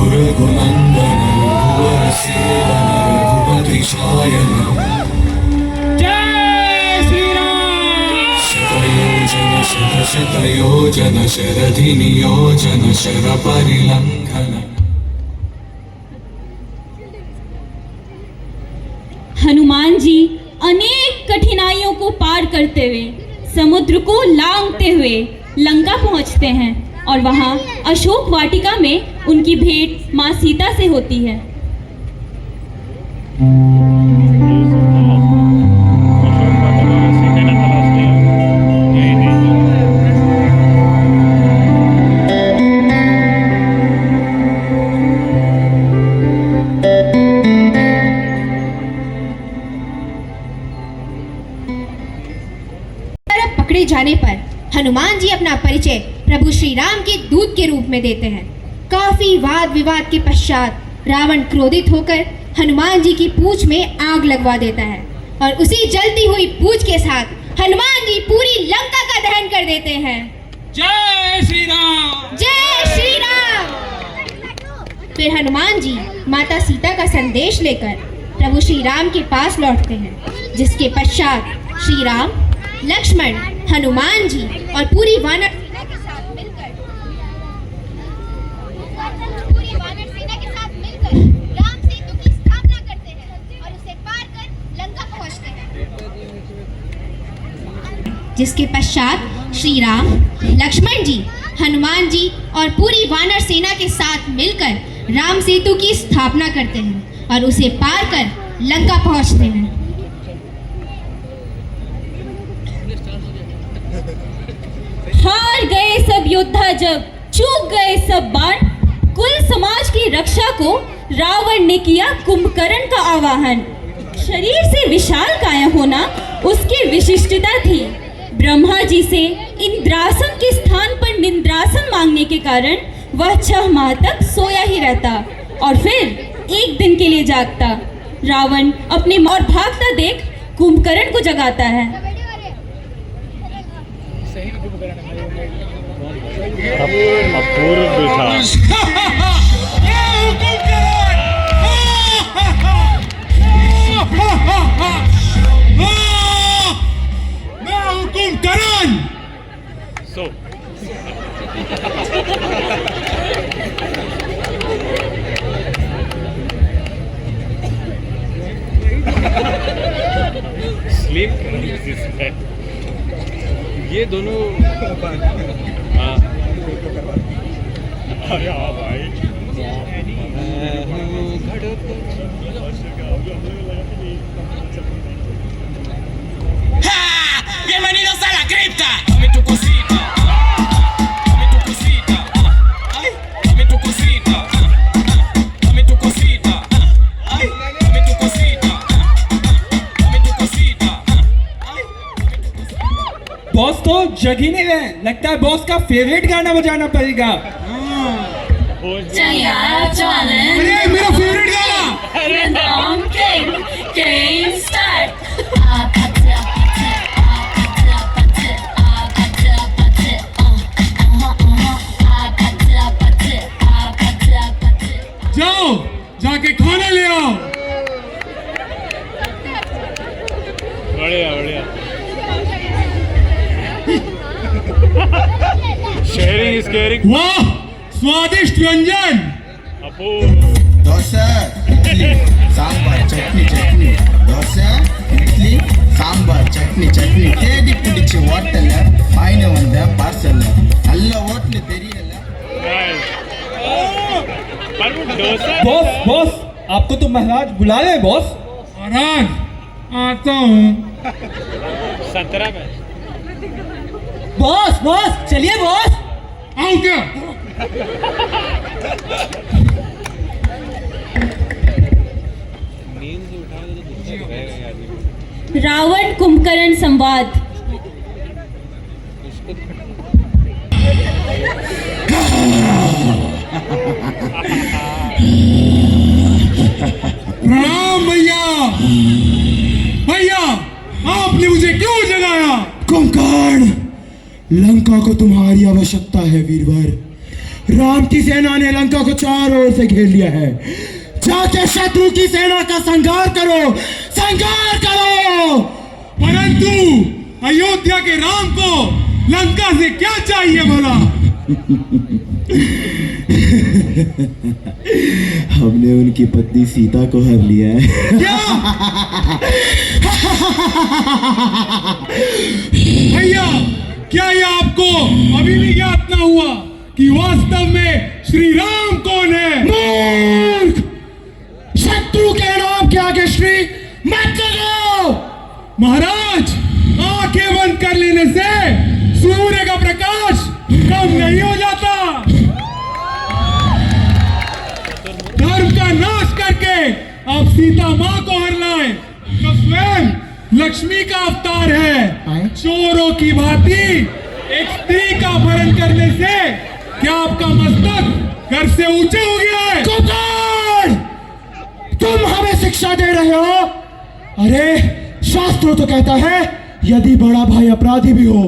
रघुनंदन रघुवर सेवन रघुपति शायन। जय श्री राम। शतयोजन शत शतयोजन शरधि नियोजन शर परिलंघन। हनुमान जी अनेक कठिनाइयों को पार करते हुए, समुद्र को लांघते हुए लंका पहुंचते हैं और वहां अशोक वाटिका में उनकी भेंट मां सीता से होती है। पकड़े जाने पर हनुमान जी अपना परिचय प्रभु श्री राम के दूत के रूप में देते हैं। काफी वाद विवाद के पश्चात रावण क्रोधित होकर हनुमान जी की पूंछ में आग लगवा देता है और उसी जलती हुई पूंछ के साथ हनुमान जी पूरी लंका का दहन कर देते हैं। जय श्री राम, जय श्री राम। फिर हनुमान जी माता सीता का संदेश लेकर प्रभु श्री राम के पास लौटते हैं, जिसके पश्चात श्री राम, लक्ष्मण, हनुमान जी और पूरी वानर सेना के साथ मिलकर राम सेतु की स्थापना करते हैं और उसे पार कर लंका पहुंचते हैं, जिसके पश्चात श्री राम, लक्ष्मण जी, हनुमान जी और पूरी वानर सेना के साथ मिलकर राम सेतु की स्थापना करते हैं और उसे पार कर लंका पहुंचते हैं। हार गए सब योद्धा जब, चूक गए सब बाण, कुल समाज की रक्षा को रावण ने किया कुंभकर्ण का आवाहन। शरीर से विशाल काया होना उसकी विशिष्टता थी। ब्रह्मा जी से इंद्रासन के स्थान पर निंद्रासन मांगने के कारण वह 6 माह तक सोया ही रहता और फिर एक दिन के लिए जागता। रावण अपनी मौत भागता देख कुंभकर्ण को जगाता है। अपूर्व था। स्लीप ये दोनों अरे हाँ भाई, bienvenidos a la cripta. Dame tu cosita, dame tu cosita, dame tu cosita, dame tu cosita, dame tu cosita, dame tu cosita. Boss तो जग ही नहीं रहे, लगता है बॉस का फेवरेट गाना बजाना पड़ेगा। अरे मेरा फेवरेट गाना। जाओ जाके खाना ले आओ। बढ़िया बढ़िया। Sharing is caring. वाह, स्वादिष्ट व्यंजन। अपूर्व। ದೋಸೆ ಇಡ್ಲಿ ಸಾಂಬಾರ್ ಚಟ್ನಿ ಚಟ್ನಿ ದೋಸೆ ಇಡ್ಲಿ ಸಾಂಬಾರ್ ಚಟ್ನಿ ಚಟ್ನಿ தேடி பிடிச்சு ஹோட்டல்ல வாங்கிட்டு வந்த பார்சல் நல்ல ஹோட்டல் தெரியல। बॉस बॉस आपको तो महाराज बुला रहे हैं बॉस। महाराज आता हूँ। संतरा में बॉस बॉस चलिए बॉस। आऊँ क्या? रावण कुंभकर्ण संवाद। प्रणाम भैया। भैया आपने मुझे क्यों जगाया? कुंभकर्ण, लंका को तुम्हारी आवश्यकता है वीरवर। राम की सेना ने लंका को चारों ओर से घेर लिया है। जाके शत्रु की सेना का संहार करो, संहार करो। परंतु अयोध्या के राम को लंका से क्या चाहिए भला? हमने उनकी पत्नी सीता को हर लिया है। भैया, क्या ये आपको अभी भी ज्ञात न हुआ कि वास्तव में श्री राम कौन है? मूर्ख! शत्रु के नाम के आगे श्री मत लगाओ। महाराज, आंखें बंद कर लेने से सूर्य का प्रकाश कम नहीं हो जाता। धर्म का नाश करके आप सीता माँ को हर लाए तो स्वयं लक्ष्मी का अवतार है। चोरों की भांति एक स्त्री का अपहरण करने से क्या आपका मस्तक घर से ऊंचा हो गया है? कुमार! तुम हमें शिक्षा दे रहे हो? अरे शास्त्र तो कहता है यदि बड़ा भाई अपराधी भी हो,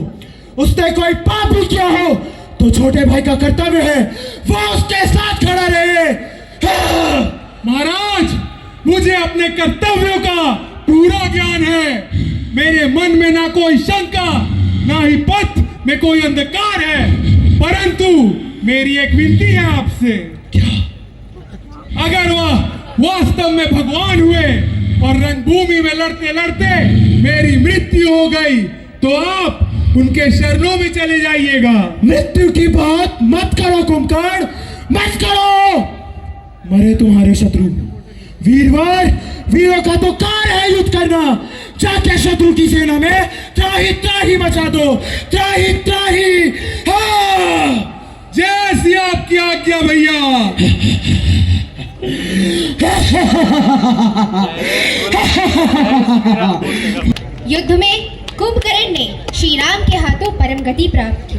उसने कोई पाप भी किया हो, तो छोटे भाई का कर्तव्य है वो उसके साथ खड़ा रहे। महाराज, मुझे अपने कर्तव्यों का पूरा ज्ञान है। मेरे मन में ना कोई शंका, ना ही पथ में कोई अंधकार है। परंतु मेरी एक विनती है आपसे। अगर वह वास्तव में भगवान हुए और रंगभूमि में लड़ते लड़ते मेरी मृत्यु हो गई, तो आप उनके शरणों में चले जाइएगा। मृत्यु की बात मत करो कुंभकर्ण, मत करो। मरे तुम्हारे शत्रु, वीरवर वीरों का तो कार्य है युद्ध करना। जाके शत्रु की सेना में त्राही त्राही मचा दो, त्राही त्राही। हाँ, जैसी आपकी आज्ञा भैया। युद्ध में कुंभकर्ण ने श्री राम के हाथों परम गति प्राप्त की।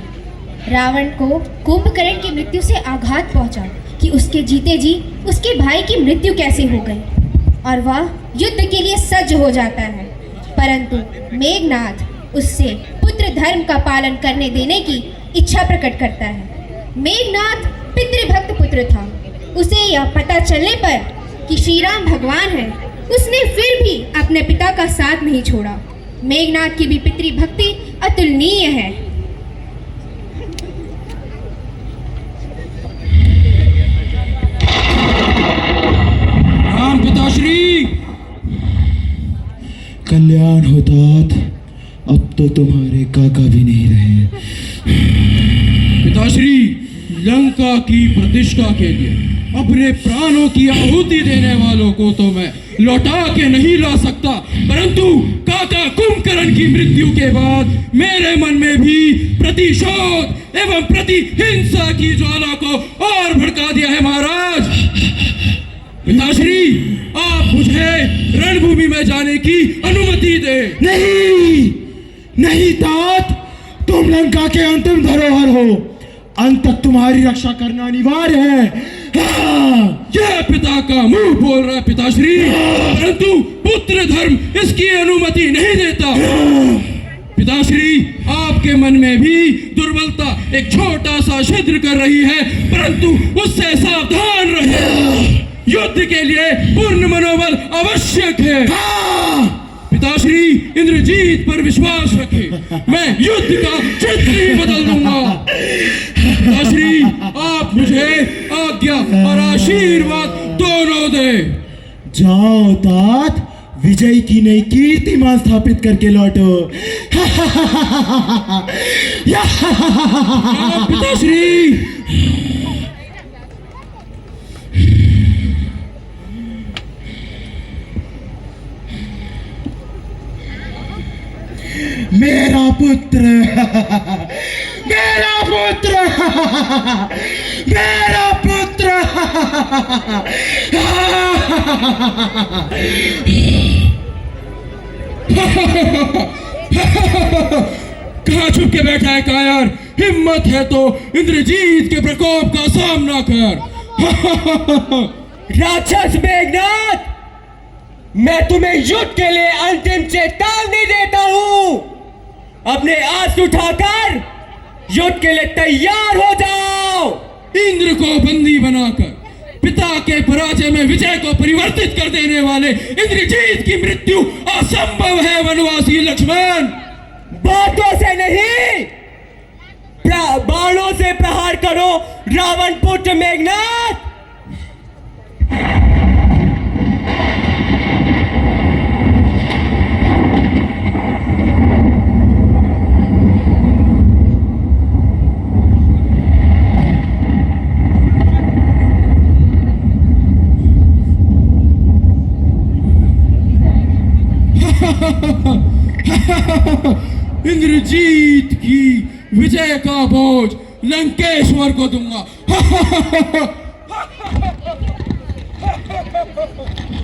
रावण को कुंभकर्ण की मृत्यु से आघात पहुंचा कि उसके जीते जी उसके भाई की मृत्यु कैसे हो गई, और वह युद्ध के लिए सज्ज हो जाता है। परंतु मेघनाथ उससे पुत्र धर्म का पालन करने देने की इच्छा प्रकट करता है। मेघनाथ पितृभक्त पुत्र था। उसे यह पता चलने पर कि श्री राम भगवान है, उसने फिर भी अपने पिता का साथ नहीं छोड़ा। मेघनाथ की भी पितृभक्ति अतुलनीय है। राम पिताश्री, कल्याण हो तात, अब तो तुम्हारे काका भी नहीं रहे। पिताश्री, लंका की प्रतिष्ठा के लिए अपने प्राणों की आहुति देने वालों को तो मैं लौटा के नहीं ला सकता, परंतु काका कुंभकर्ण की मृत्यु के बाद मेरे मन में भी प्रतिशोध एवं प्रतिहिंसा की ज्वाला को और भड़का दिया है। महाराज पिताश्री, आप मुझे रणभूमि में जाने की अनुमति दे। नहीं नहीं तात, तुम लंका के अंतिम धरोहर हो। अंत तक तुम्हारी रक्षा करना अनिवार्य है। हाँ। यह पिता का मुंह बोल रहा है पिताश्री, परंतु पुत्र धर्म इसकी अनुमति नहीं देता। पिताश्री, आपके मन में भी दुर्बलता एक छोटा सा छिद्र कर रही है, परंतु उससे सावधान रहे। युद्ध के लिए पूर्ण मनोबल आवश्यक है। हाँ। पिताश्री, इंद्रजीत पर विश्वास रखें, मैं युद्ध का चित्र ही बदल दूंगा। पिताश्री, आप मुझे आज्ञा और आशीर्वाद दोनों दे। जाओ तात, विजय की नई कीर्तिमान स्थापित करके लौटो। पिताश्री, मेरा पुत्र, मेरा पुत्र, मेरा पुत्र। कहाँ छुप के बैठा है कायर? हिम्मत है तो इंद्रजीत के प्रकोप का सामना कर। राक्षस मेघनाथ, मैं तुम्हें युद्ध के लिए अंतिम चेतावनी देता हूं। अपने आस उठाकर युद्ध के लिए तैयार हो जाओ। इंद्र को बंदी बनाकर पिता के पराजय में विजय को परिवर्तित कर देने वाले इंद्रजीत की मृत्यु असंभव है। वनवासी लक्ष्मण, बातों से नहीं, बाणों से प्रहार करो रावण पुत्र मेघनाथ। इंद्रजीत की विजय का बोझ लंकेश्वर को दूंगा।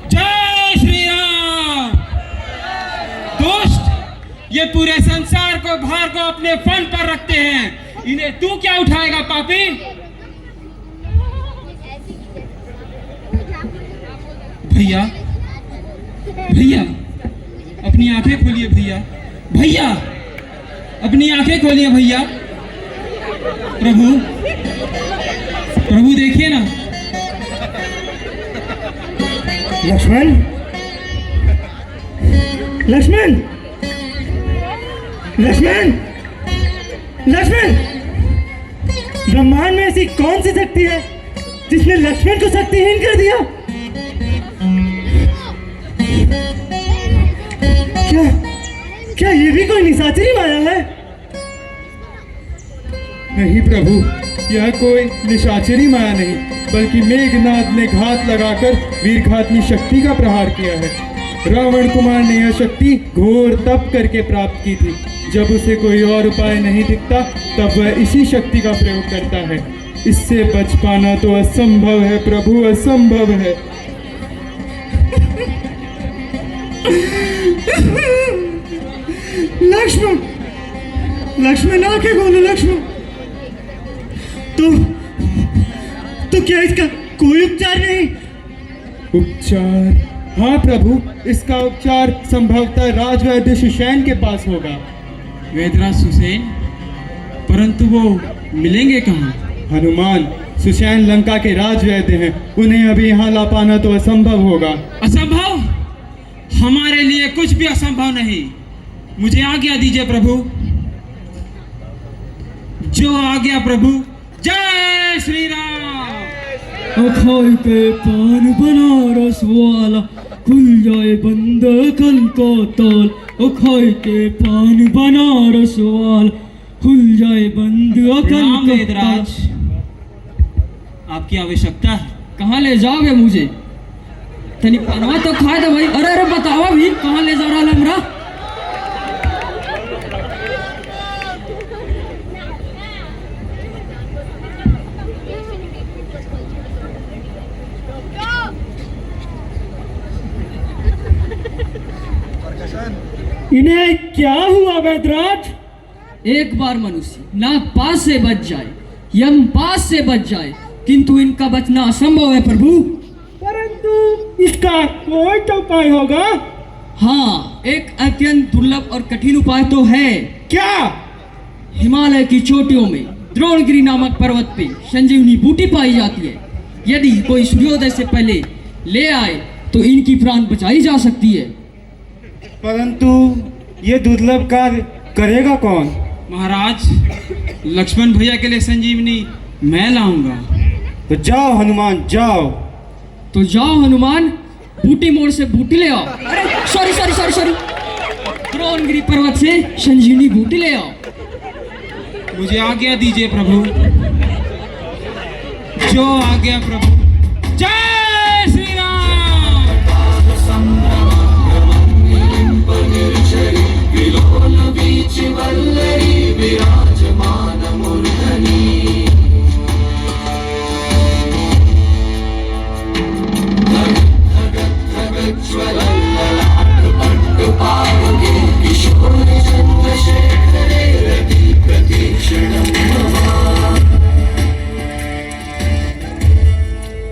जय श्री राम। दोस्त, ये पूरे संसार को भार को अपने फन पर रखते हैं, इन्हें तू क्या उठाएगा पापी? भैया भैया अपनी आंखें खोलिए भैया, भैया अपनी आंखें खोलिए भैया। प्रभु प्रभु देखिए ना। लक्ष्मण लक्ष्मण लक्ष्मण लक्ष्मण, ब्रह्मांड में ऐसी कौन सी शक्ति है जिसने लक्ष्मण को शक्तिहीन कर दिया? क्या क्या ये भी कोई निशाचरी माया है? नहीं प्रभु, यह कोई निशाचरी माया नहीं, बल्कि मेघनाथ ने घात लगाकर वीरघातनी शक्ति का प्रहार किया है। रावण कुमार ने यह शक्ति घोर तप करके प्राप्त की थी। जब उसे कोई और उपाय नहीं दिखता तब वह इसी शक्ति का प्रयोग करता है। इससे बच पाना तो असंभव है प्रभु, असंभव है। लक्ष्मण लक्ष्मण आंखें खोलो लक्ष्मण। तो क्या इसका कोई उपचार नहीं? उपचार? हाँ प्रभु, इसका उपचार संभवतः राजवैद्य सुषैण के पास होगा। वैद्यराज सुषैण? परंतु वो मिलेंगे कहाँ? हनुमान, सुषैण लंका के राजवैद्य हैं, उन्हें अभी यहाँ ला पाना तो असंभव होगा। असंभव? हमारे लिए कुछ भी असंभव नहीं। मुझे आज्ञा दीजिए प्रभु। जो आज्ञा प्रभु। जय श्री राम। अखाई के पान बनारस वाला, खुल जाए बंद कल का ताल। अखाई के पान बनारस वाला, खुल जाए बंद अकल का ताल। आपकी आवश्यकता है? कहाँ ले जाओगे मुझे? तनी पनवा तो खाए दे भाई। अरे अरे बतावा भी, कहाँ ले जा रहा है हमरा? इन्हें क्या हुआ वैद्यराज? एक बार मनुष्य नाग पास से बच जाए, यम पास से बच जाए, किंतु इनका बचना असंभव है प्रभु। परंतु इसका कोई तो उपाय होगा? हाँ, एक अत्यंत दुर्लभ और कठिन उपाय तो है। क्या? हिमालय की चोटियों में द्रोणगिरी नामक पर्वत पे संजीवनी बूटी पाई जाती है। यदि कोई सूर्योदय से पहले ले आए तो इनकी प्राण बचाई जा सकती है। परंतु ये दुर्लभ कार्य करेगा कौन? महाराज, लक्ष्मण भैया के लिए संजीवनी मैं लाऊंगा। तो जाओ हनुमान, जाओ। तो जाओ हनुमान, बूटी मोड़ से बूटी ले आओ। अरे sorry sorry sorry sorry, Dronagiri पर्वत से संजीवनी बूटी ले आओ। मुझे आज्ञा दीजिए प्रभु। जो आज्ञा प्रभु। जय श्री राम।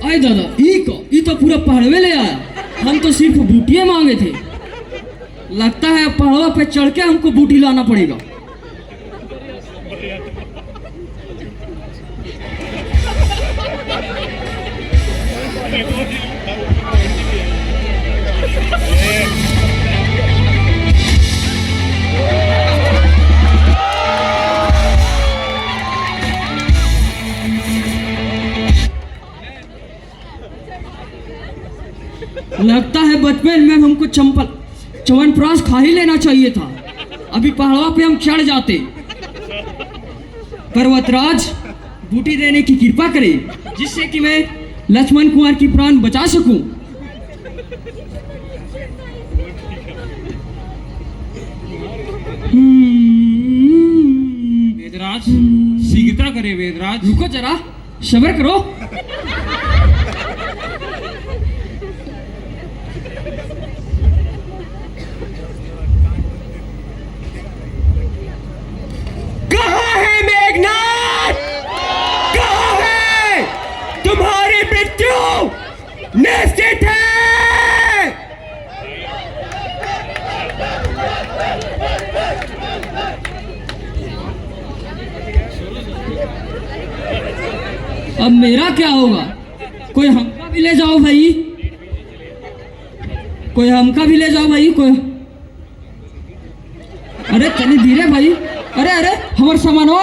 आए दादा, ई तो पूरा पहाड़वे ले आया। हम तो सिर्फ बूटियां मांगे थे। लगता है पहाड़वा पे चढ़ के हमको बूटी लाना पड़ेगा। है बचपन में हमको च्यवनप्राश खा ही लेना चाहिए था। अभी पहाड़ों पे हम चढ़ जाते। पर्वतराज बूटी देने की कृपा करे जिससे कि मैं लक्ष्मण कुंवर की प्राण बचा सकूं। वेदराज शीघ्रता करे वेदराज। रुको जरा, सब्र करो। कहाँ है मेघनाथ? कहाँ है? तुम्हारी मृत्यु निश्चित है। अब मेरा क्या होगा? कोई हमका भी ले जाओ भाई, कोई हमका भी ले जाओ भाई। कोई अरे तनी धीरे भाई। अरे अरे हमारे सामान हो।